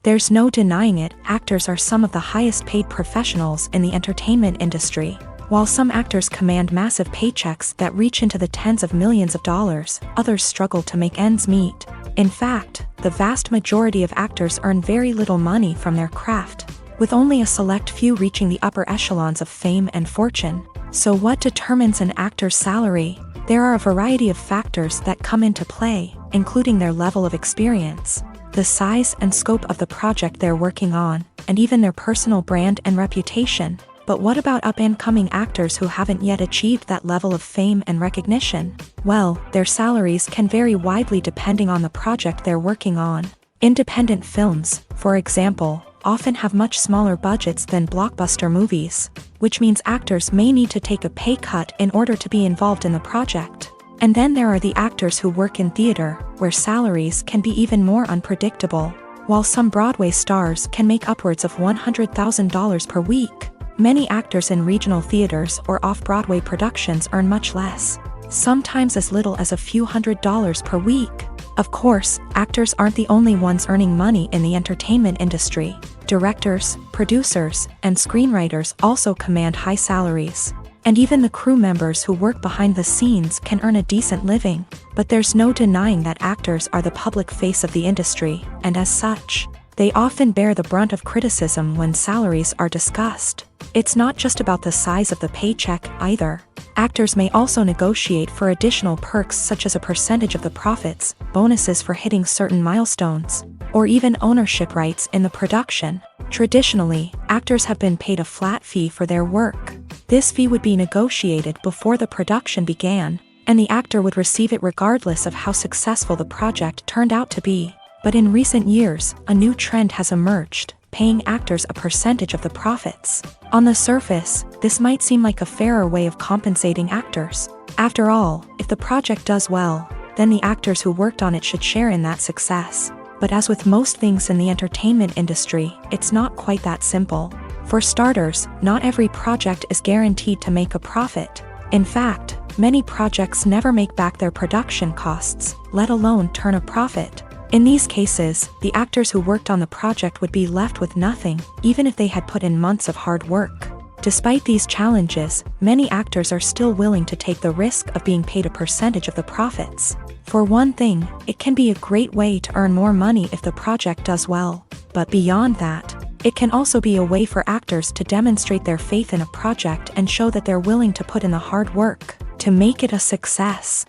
There's no denying it, actors are some of the highest paid professionals in the entertainment industry. While some actors command massive paychecks that reach into the tens of millions of dollars, others struggle to make ends meet. In fact, the vast majority of actors earn very little money from their craft, with only a select few reaching the upper echelons of fame and fortune. So what determines an actor's salary? There are a variety of factors that come into play, including their level of experience, the size and scope of the project they're working on, and even their personal brand and reputation. But what about up-and-coming actors who haven't yet achieved that level of fame and recognition? Well, their salaries can vary widely depending on the project they're working on. Independent films, for example, often have much smaller budgets than blockbuster movies, which means actors may need to take a pay cut in order to be involved in the project. And then there are the actors who work in theater, where salaries can be even more unpredictable. While some Broadway stars can make upwards of $100,000 per week, many actors in regional theaters or off-Broadway productions earn much less, sometimes as little as a few $100s per week. Of course, actors aren't the only ones earning money in the entertainment industry. Directors, producers, and screenwriters also command high salaries. And even the crew members who work behind the scenes can earn a decent living. But there's no denying that actors are the public face of the industry, and as such, they often bear the brunt of criticism when salaries are discussed. It's not just about the size of the paycheck, either. Actors may also negotiate for additional perks such as a percentage of the profits, bonuses for hitting certain milestones, or even ownership rights in the production. Traditionally, actors have been paid a flat fee for their work. This fee would be negotiated before the production began, and the actor would receive it regardless of how successful the project turned out to be. But in recent years, a new trend has emerged, paying actors a percentage of the profits. On the surface, this might seem like a fairer way of compensating actors. After all, if the project does well, then the actors who worked on it should share in that success. But as with most things in the entertainment industry, it's not quite that simple. For starters, not every project is guaranteed to make a profit. In fact, many projects never make back their production costs, let alone turn a profit. In these cases, the actors who worked on the project would be left with nothing, even if they had put in months of hard work. Despite these challenges, many actors are still willing to take the risk of being paid a percentage of the profits. For one thing, it can be a great way to earn more money if the project does well. But beyond that, it can also be a way for actors to demonstrate their faith in a project and show that they're willing to put in the hard work to make it a success.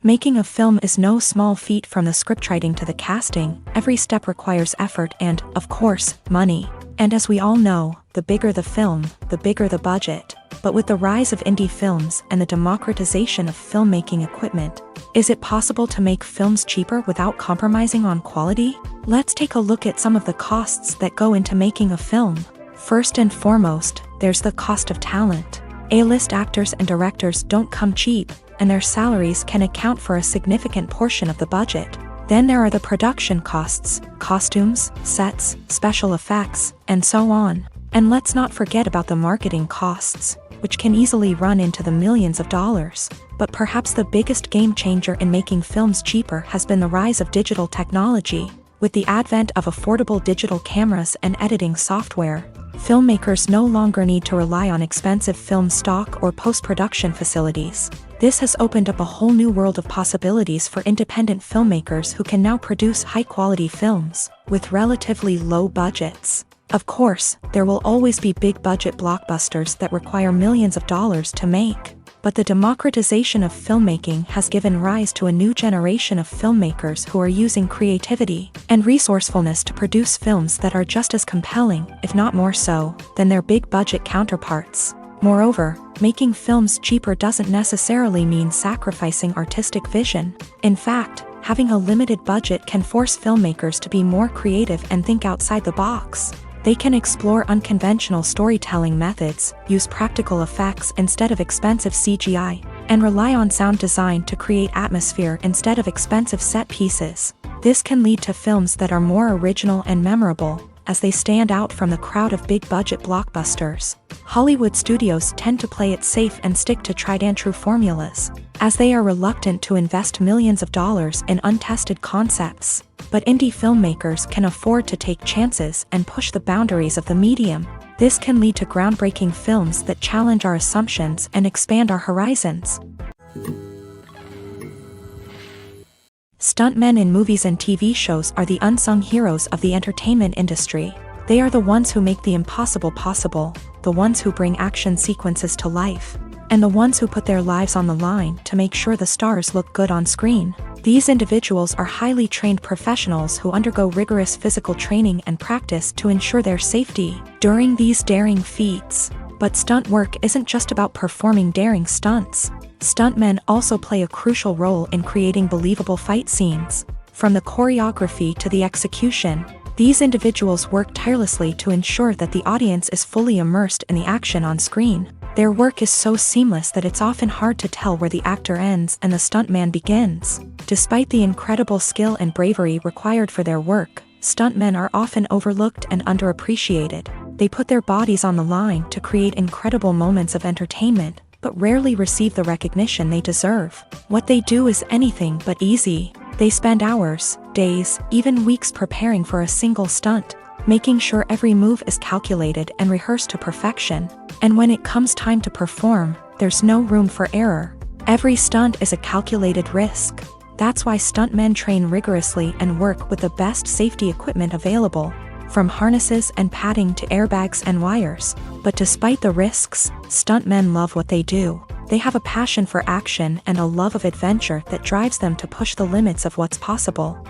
Making a film is no small feat. From the scriptwriting to the casting, every step requires effort and, of course, money. And as we all know, the bigger the film, the bigger the budget. But with the rise of indie films and the democratization of filmmaking equipment, is it possible to make films cheaper without compromising on quality? Let's take a look at some of the costs that go into making a film. First and foremost, there's the cost of talent. A-list actors and directors don't come cheap, and their salaries can account for a significant portion of the budget. Then there are the production costs, costumes, sets, special effects, and so on. And let's not forget about the marketing costs, which can easily run into the millions of dollars. But perhaps the biggest game changer in making films cheaper has been the rise of digital technology. With the advent of affordable digital cameras and editing software, filmmakers no longer need to rely on expensive film stock or post-production facilities. This has opened up a whole new world of possibilities for independent filmmakers who can now produce high-quality films with relatively low budgets. Of course, there will always be big-budget blockbusters that require millions of dollars to make. But the democratization of filmmaking has given rise to a new generation of filmmakers who are using creativity and resourcefulness to produce films that are just as compelling, if not more so, than their big-budget counterparts. Moreover, making films cheaper doesn't necessarily mean sacrificing artistic vision. In fact, having a limited budget can force filmmakers to be more creative and think outside the box. They can explore unconventional storytelling methods, use practical effects instead of expensive CGI, and rely on sound design to create atmosphere instead of expensive set pieces. This can lead to films that are more original and memorable, as they stand out from the crowd of big-budget blockbusters. Hollywood studios tend to play it safe and stick to tried-and-true formulas, as they are reluctant to invest millions of dollars in untested concepts. But indie filmmakers can afford to take chances and push the boundaries of the medium. This can lead to groundbreaking films that challenge our assumptions and expand our horizons. Stuntmen in movies and TV shows are the unsung heroes of the entertainment industry. They are the ones who make the impossible possible, the ones who bring action sequences to life, and the ones who put their lives on the line to make sure the stars look good on screen. These individuals are highly trained professionals who undergo rigorous physical training and practice to ensure their safety during these daring feats. But stunt work isn't just about performing daring stunts. Stuntmen also play a crucial role in creating believable fight scenes. From the choreography to the execution, these individuals work tirelessly to ensure that the audience is fully immersed in the action on screen. Their work is so seamless that it's often hard to tell where the actor ends and the stuntman begins. Despite the incredible skill and bravery required for their work, stuntmen are often overlooked and underappreciated. They put their bodies on the line to create incredible moments of entertainment, but rarely receive the recognition they deserve. What they do is anything but easy. They spend hours, days, even weeks preparing for a single stunt, making sure every move is calculated and rehearsed to perfection. And when it comes time to perform, there's no room for error. Every stunt is a calculated risk. That's why stuntmen train rigorously and work with the best safety equipment available, from harnesses and padding to airbags and wires. But despite the risks, stuntmen love what they do. They have a passion for action and a love of adventure that drives them to push the limits of what's possible.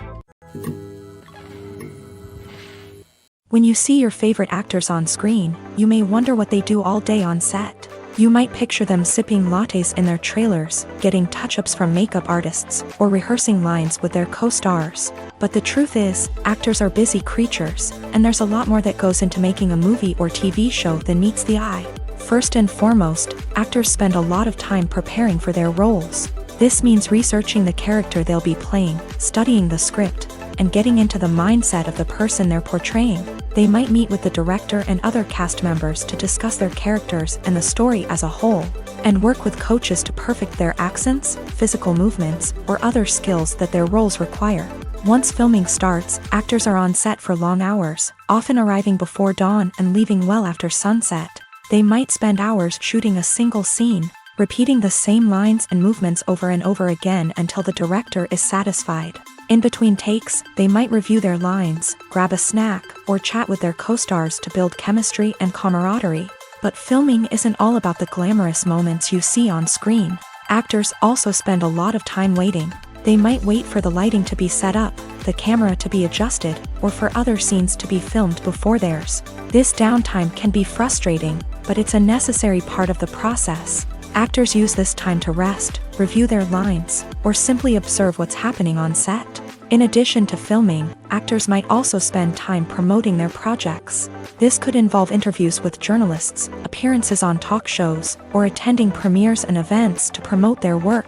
When you see your favorite actors on screen, you may wonder what they do all day on set. You might picture them sipping lattes in their trailers, getting touch-ups from makeup artists, or rehearsing lines with their co-stars. But the truth is, actors are busy creatures, and there's a lot more that goes into making a movie or TV show than meets the eye. First and foremost, actors spend a lot of time preparing for their roles. This means researching the character they'll be playing, studying the script, and getting into the mindset of the person they're portraying. They might meet with the director and other cast members to discuss their characters and the story as a whole, and work with coaches to perfect their accents, physical movements, or other skills that their roles require. Once filming starts, actors are on set for long hours, often arriving before dawn and leaving well after sunset. They might spend hours shooting a single scene, repeating the same lines and movements over and over again until the director is satisfied. In between takes, they might review their lines, grab a snack, or chat with their co-stars to build chemistry and camaraderie. But filming isn't all about the glamorous moments you see on screen. Actors also spend a lot of time waiting. They might wait for the lighting to be set up, the camera to be adjusted, or for other scenes to be filmed before theirs. This downtime can be frustrating, but it's a necessary part of the process. Actors use this time to rest, review their lines, or simply observe what's happening on set. In addition to filming, actors might also spend time promoting their projects. This could involve interviews with journalists, appearances on talk shows, or attending premieres and events to promote their work.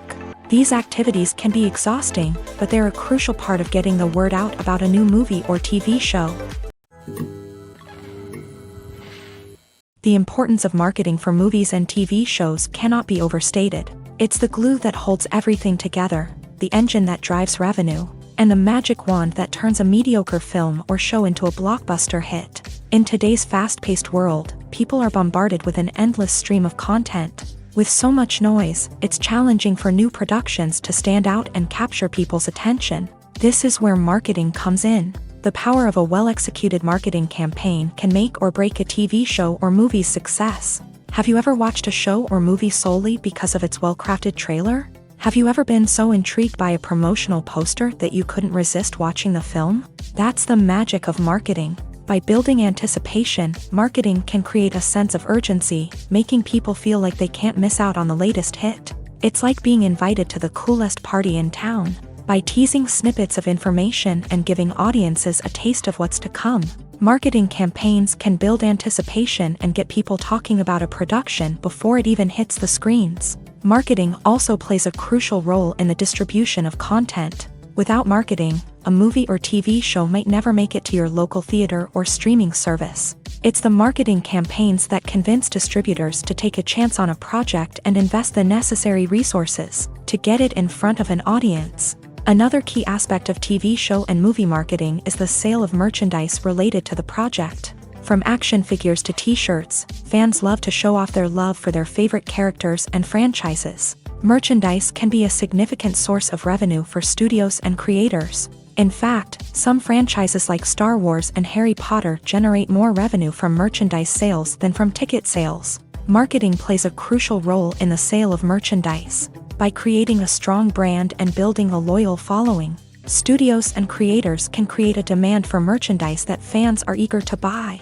These activities can be exhausting, but they're a crucial part of getting the word out about a new movie or TV show. The importance of marketing for movies and TV shows cannot be overstated. It's the glue that holds everything together, the engine that drives revenue, and the magic wand that turns a mediocre film or show into a blockbuster hit. In today's fast-paced world, people are bombarded with an endless stream of content. With so much noise, it's challenging for new productions to stand out and capture people's attention. This is where marketing comes in. The power of a well-executed marketing campaign can make or break a TV show or movie's success. Have you ever watched a show or movie solely because of its well-crafted trailer? Have you ever been so intrigued by a promotional poster that you couldn't resist watching the film? That's the magic of marketing. By building anticipation, marketing can create a sense of urgency, making people feel like they can't miss out on the latest hit. It's like being invited to the coolest party in town. By teasing snippets of information and giving audiences a taste of what's to come, marketing campaigns can build anticipation and get people talking about a production before it even hits the screens. Marketing also plays a crucial role in the distribution of content. Without marketing, a movie or TV show might never make it to your local theater or streaming service. It's the marketing campaigns that convince distributors to take a chance on a project and invest the necessary resources to get it in front of an audience. Another key aspect of TV show and movie marketing is the sale of merchandise related to the project. From action figures to t-shirts, fans love to show off their love for their favorite characters and franchises. Merchandise can be a significant source of revenue for studios and creators. In fact, some franchises like Star Wars and Harry Potter generate more revenue from merchandise sales than from ticket sales. Marketing plays a crucial role in the sale of merchandise. By creating a strong brand and building a loyal following, studios and creators can create a demand for merchandise that fans are eager to buy.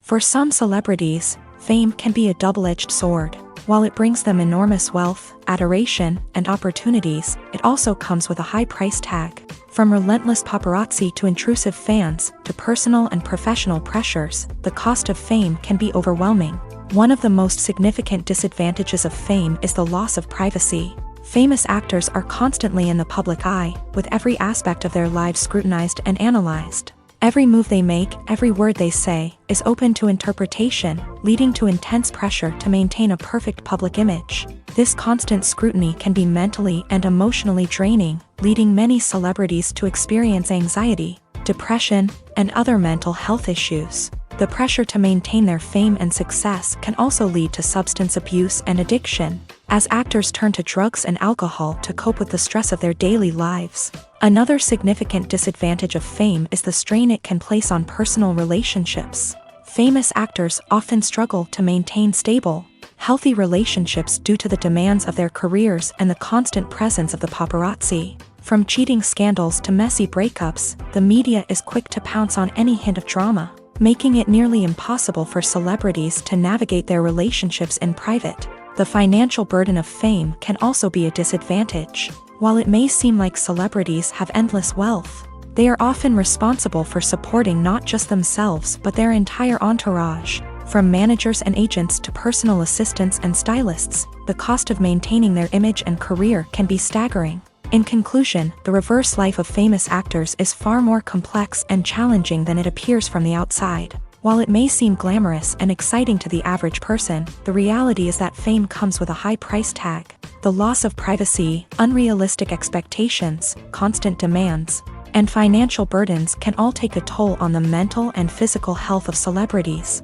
For some celebrities, fame can be a double-edged sword. While it brings them enormous wealth, adoration, and opportunities, it also comes with a high price tag. From relentless paparazzi to intrusive fans, to personal and professional pressures, the cost of fame can be overwhelming. One of the most significant disadvantages of fame is the loss of privacy. Famous actors are constantly in the public eye, with every aspect of their lives scrutinized and analyzed. Every move they make, every word they say, is open to interpretation, leading to intense pressure to maintain a perfect public image. This constant scrutiny can be mentally and emotionally draining, leading many celebrities to experience anxiety, depression, and other mental health issues. The pressure to maintain their fame and success can also lead to substance abuse and addiction, as actors turn to drugs and alcohol to cope with the stress of their daily lives. Another significant disadvantage of fame is the strain it can place on personal relationships. Famous actors often struggle to maintain stable, healthy relationships due to the demands of their careers and the constant presence of the paparazzi. From cheating scandals to messy breakups, the media is quick to pounce on any hint of drama, making it nearly impossible for celebrities to navigate their relationships in private. The financial burden of fame can also be a disadvantage. While it may seem like celebrities have endless wealth, they are often responsible for supporting not just themselves but their entire entourage. From managers and agents to personal assistants and stylists, the cost of maintaining their image and career can be staggering. In conclusion, the reverse life of famous actors is far more complex and challenging than it appears from the outside. While it may seem glamorous and exciting to the average person, the reality is that fame comes with a high price tag. The loss of privacy, unrealistic expectations, constant demands, and financial burdens can all take a toll on the mental and physical health of celebrities.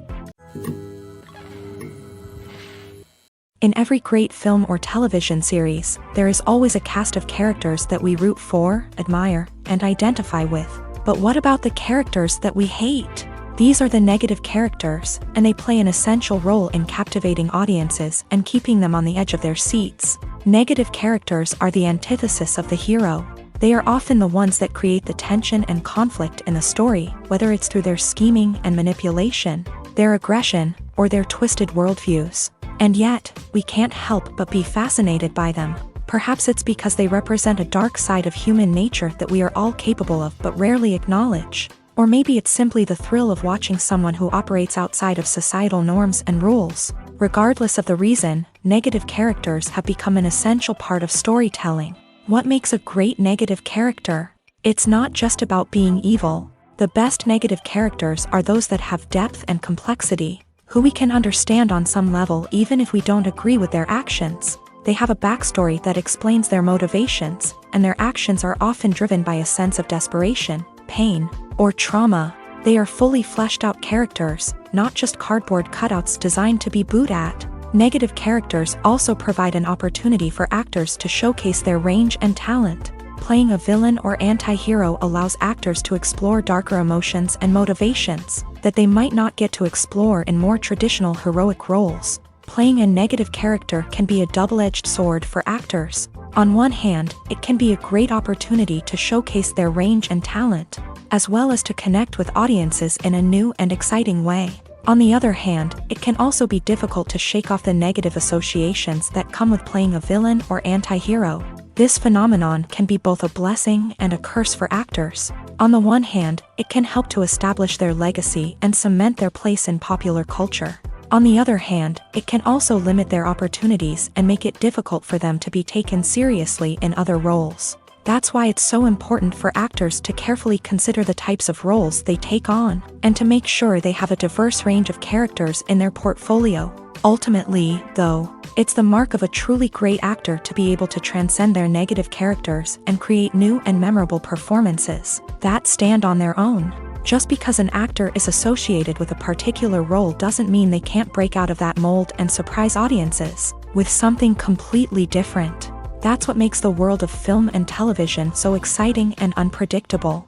In every great film or television series, there is always a cast of characters that we root for, admire, and identify with. But what about the characters that we hate? These are the negative characters, and they play an essential role in captivating audiences and keeping them on the edge of their seats. Negative characters are the antithesis of the hero. They are often the ones that create the tension and conflict in the story, whether it's through their scheming and manipulation, their aggression, or their twisted worldviews. And yet, we can't help but be fascinated by them. Perhaps it's because they represent a dark side of human nature that we are all capable of but rarely acknowledge. Or maybe it's simply the thrill of watching someone who operates outside of societal norms and rules. Regardless of the reason, negative characters have become an essential part of storytelling. What makes a great negative character? It's not just about being evil. The best negative characters are those that have depth and complexity, who we can understand on some level even if we don't agree with their actions. They have a backstory that explains their motivations, and their actions are often driven by a sense of desperation, pain, or trauma. They are fully fleshed out characters, not just cardboard cutouts designed to be booed at. Negative characters also provide an opportunity for actors to showcase their range and talent. Playing a villain or anti-hero allows actors to explore darker emotions and motivations that they might not get to explore in more traditional heroic roles. Playing a negative character can be a double-edged sword for actors. On one hand, it can be a great opportunity to showcase their range and talent, as well as to connect with audiences in a new and exciting way. On the other hand, it can also be difficult to shake off the negative associations that come with playing a villain or anti-hero. This phenomenon can be both a blessing and a curse for actors. On the one hand, it can help to establish their legacy and cement their place in popular culture. On the other hand, it can also limit their opportunities and make it difficult for them to be taken seriously in other roles. That's why it's so important for actors to carefully consider the types of roles they take on, and to make sure they have a diverse range of characters in their portfolio. Ultimately, though, it's the mark of a truly great actor to be able to transcend their negative characters and create new and memorable performances that stand on their own. Just because an actor is associated with a particular role doesn't mean they can't break out of that mold and surprise audiences with something completely different. That's what makes the world of film and television so exciting and unpredictable.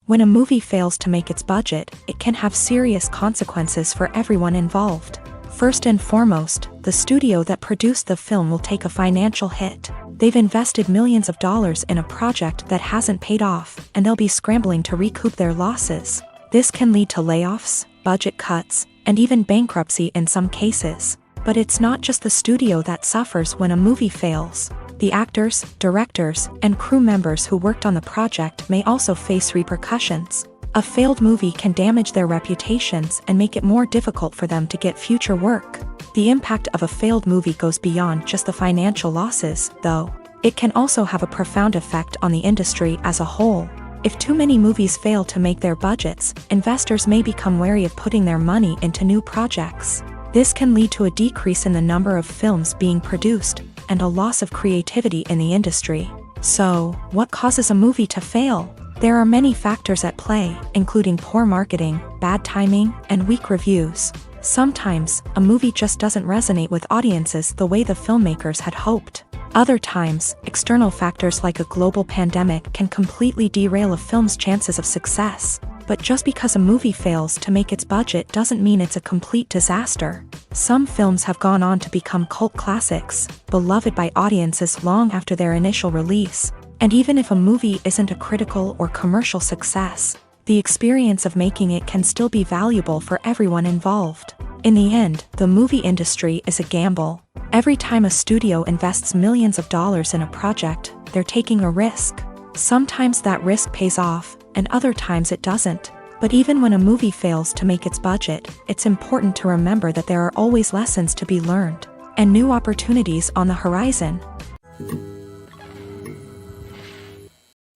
When a movie fails to make its budget, it can have serious consequences for everyone involved. First and foremost, the studio that produced the film will take a financial hit. They've invested millions of dollars in a project that hasn't paid off, and they'll be scrambling to recoup their losses. This can lead to layoffs, budget cuts, and even bankruptcy in some cases. But it's not just the studio that suffers when a movie fails. The actors, directors, and crew members who worked on the project may also face repercussions. A failed movie can damage their reputations and make it more difficult for them to get future work. The impact of a failed movie goes beyond just the financial losses, though. It can also have a profound effect on the industry as a whole. If too many movies fail to make their budgets, investors may become wary of putting their money into new projects. This can lead to a decrease in the number of films being produced, and a loss of creativity in the industry. So, what causes a movie to fail? There are many factors at play, including poor marketing, bad timing, and weak reviews. Sometimes, a movie just doesn't resonate with audiences the way the filmmakers had hoped. Other times, external factors like a global pandemic can completely derail a film's chances of success. But just because a movie fails to make its budget doesn't mean it's a complete disaster. Some films have gone on to become cult classics, beloved by audiences long after their initial release. And even if a movie isn't a critical or commercial success, the experience of making it can still be valuable for everyone involved. In the end, the movie industry is a gamble. Every time a studio invests millions of dollars in a project, they're taking a risk. Sometimes that risk pays off, and other times it doesn't. But even when a movie fails to make its budget, it's important to remember that there are always lessons to be learned, and new opportunities on the horizon.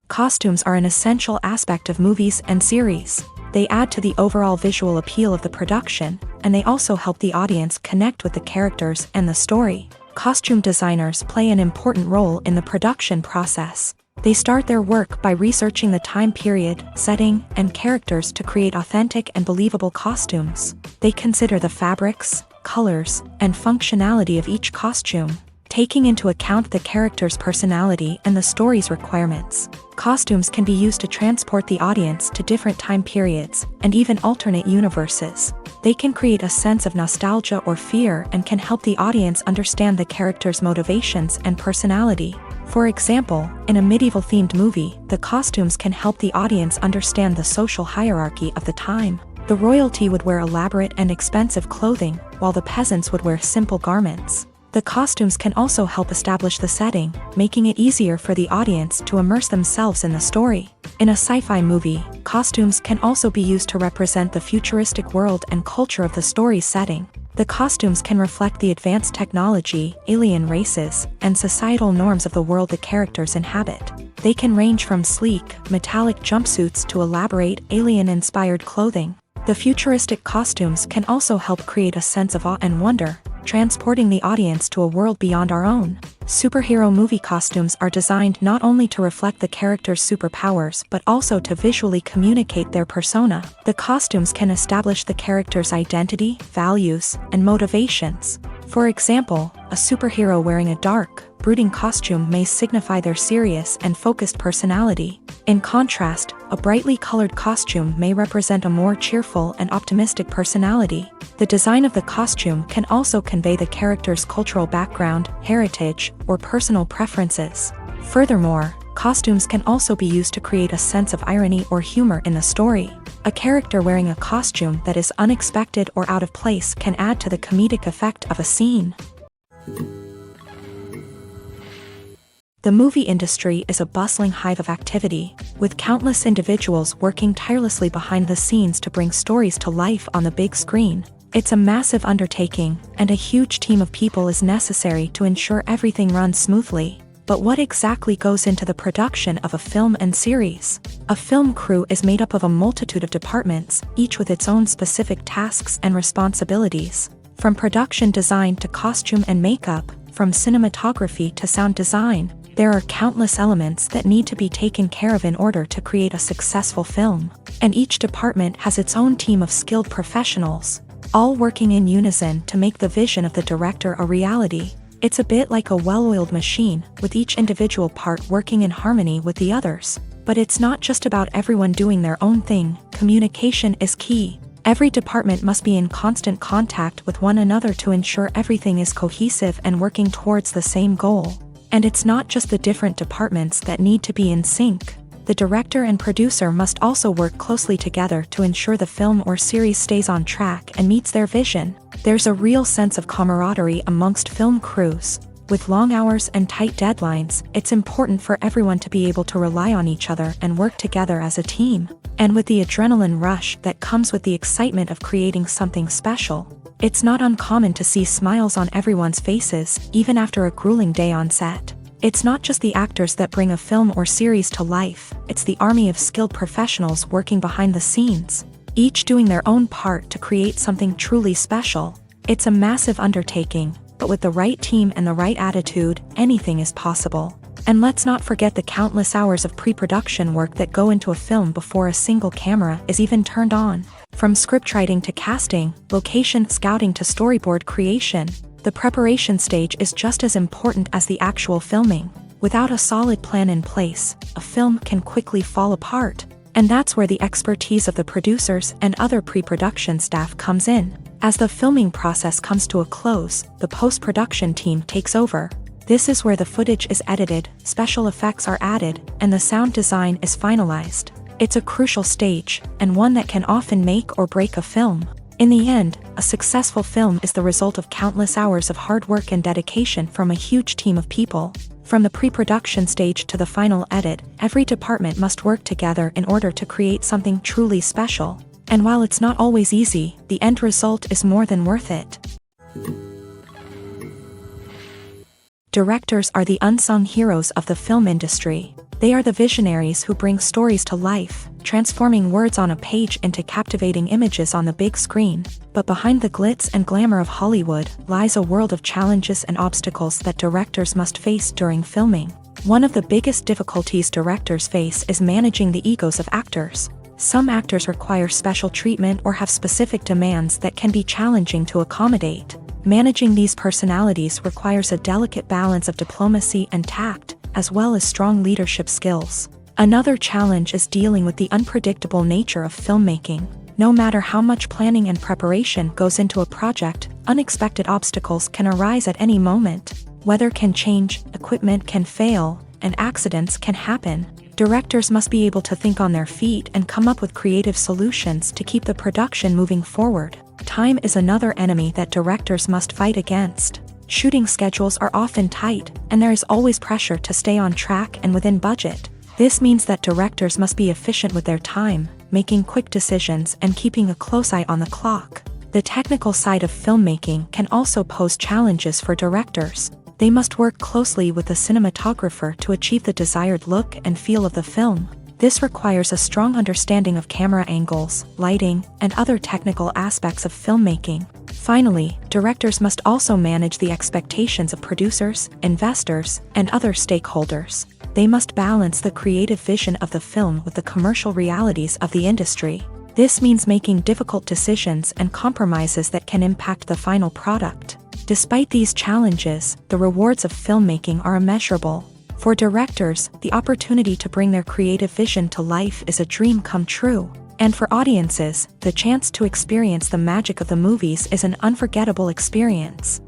Costumes are an essential aspect of movies and series. They add to the overall visual appeal of the production, and they also help the audience connect with the characters and the story. Costume designers play an important role in the production process. They start their work by researching the time period, setting, and characters to create authentic and believable costumes. They consider the fabrics, colors, and functionality of each costume, taking into account the character's personality and the story's requirements. Costumes can be used to transport the audience to different time periods, and even alternate universes. They can create a sense of nostalgia or fear and can help the audience understand the character's motivations and personality. For example, in a medieval-themed movie, the costumes can help the audience understand the social hierarchy of the time. The royalty would wear elaborate and expensive clothing, while the peasants would wear simple garments. The costumes can also help establish the setting, making it easier for the audience to immerse themselves in the story. In a sci-fi movie, costumes can also be used to represent the futuristic world and culture of the story's setting. The costumes can reflect the advanced technology, alien races, and societal norms of the world the characters inhabit. They can range from sleek, metallic jumpsuits to elaborate, alien-inspired clothing. The futuristic costumes can also help create a sense of awe and wonder, transporting the audience to a world beyond our own. Superhero movie costumes are designed not only to reflect the character's superpowers but also to visually communicate their persona. The costumes can establish the character's identity, values, and motivations. For example, a superhero wearing a dark, brooding costume may signify their serious and focused personality. In contrast, a brightly colored costume may represent a more cheerful and optimistic personality. The design of the costume can also convey the character's cultural background, heritage, or personal preferences. Furthermore, costumes can also be used to create a sense of irony or humor in the story. A character wearing a costume that is unexpected or out of place can add to the comedic effect of a scene. The The movie industry is a bustling hive of activity, with countless individuals working tirelessly behind the scenes to bring stories to life on the big screen. It's a massive undertaking, and a huge team of people is necessary to ensure everything runs smoothly. But what exactly goes into the production of a film and series? A film crew is made up of a multitude of departments, each with its own specific tasks and responsibilities. From production design to costume and makeup, from cinematography to sound design, there are countless elements that need to be taken care of in order to create a successful film. And each department has its own team of skilled professionals, all working in unison to make the vision of the director a reality. It's a bit like a well-oiled machine, with each individual part working in harmony with the others. But it's not just about everyone doing their own thing. Communication is key. Every department must be in constant contact with one another to ensure everything is cohesive and working towards the same goal. And it's not just the different departments that need to be in sync. The director and producer must also work closely together to ensure the film or series stays on track and meets their vision. There's a real sense of camaraderie amongst film crews. With long hours and tight deadlines, it's important for everyone to be able to rely on each other and work together as a team. And with the adrenaline rush that comes with the excitement of creating something special, it's not uncommon to see smiles on everyone's faces, even after a grueling day on set. It's not just the actors that bring a film or series to life, it's the army of skilled professionals working behind the scenes, each doing their own part to create something truly special. It's a massive undertaking, but with the right team and the right attitude, anything is possible. And let's not forget the countless hours of pre-production work that go into a film before a single camera is even turned on. From scriptwriting to casting, location scouting to storyboard creation, the preparation stage is just as important as the actual filming. Without a solid plan in place, a film can quickly fall apart. And that's where the expertise of the producers and other pre-production staff comes in. As the filming process comes to a close, the post-production team takes over. This is where the footage is edited, special effects are added, and the sound design is finalized. It's a crucial stage, and one that can often make or break a film. In the end, a successful film is the result of countless hours of hard work and dedication from a huge team of people. From the pre-production stage to the final edit, every department must work together in order to create something truly special. And while it's not always easy, the end result is more than worth it. Directors are the unsung heroes of the film industry. They are the visionaries who bring stories to life, transforming words on a page into captivating images on the big screen. But behind the glitz and glamour of Hollywood lies a world of challenges and obstacles that directors must face during filming. One of the biggest difficulties directors face is managing the egos of actors. Some actors require special treatment or have specific demands that can be challenging to accommodate. Managing these personalities requires a delicate balance of diplomacy and tact, as well as strong leadership skills. Another challenge is dealing with the unpredictable nature of filmmaking. No matter how much planning and preparation goes into a project, unexpected obstacles can arise at any moment. Weather can change, equipment can fail, and accidents can happen. Directors must be able to think on their feet and come up with creative solutions to keep the production moving forward. Time is another enemy that directors must fight against. Shooting schedules are often tight, and there is always pressure to stay on track and within budget. This means that directors must be efficient with their time, making quick decisions and keeping a close eye on the clock. The technical side of filmmaking can also pose challenges for directors. They must work closely with the cinematographer to achieve the desired look and feel of the film. This requires a strong understanding of camera angles, lighting, and other technical aspects of filmmaking. Finally, directors must also manage the expectations of producers, investors, and other stakeholders. They must balance the creative vision of the film with the commercial realities of the industry. This means making difficult decisions and compromises that can impact the final product. Despite these challenges, the rewards of filmmaking are immeasurable. For directors, the opportunity to bring their creative vision to life is a dream come true. And for audiences, the chance to experience the magic of the movies is an unforgettable experience.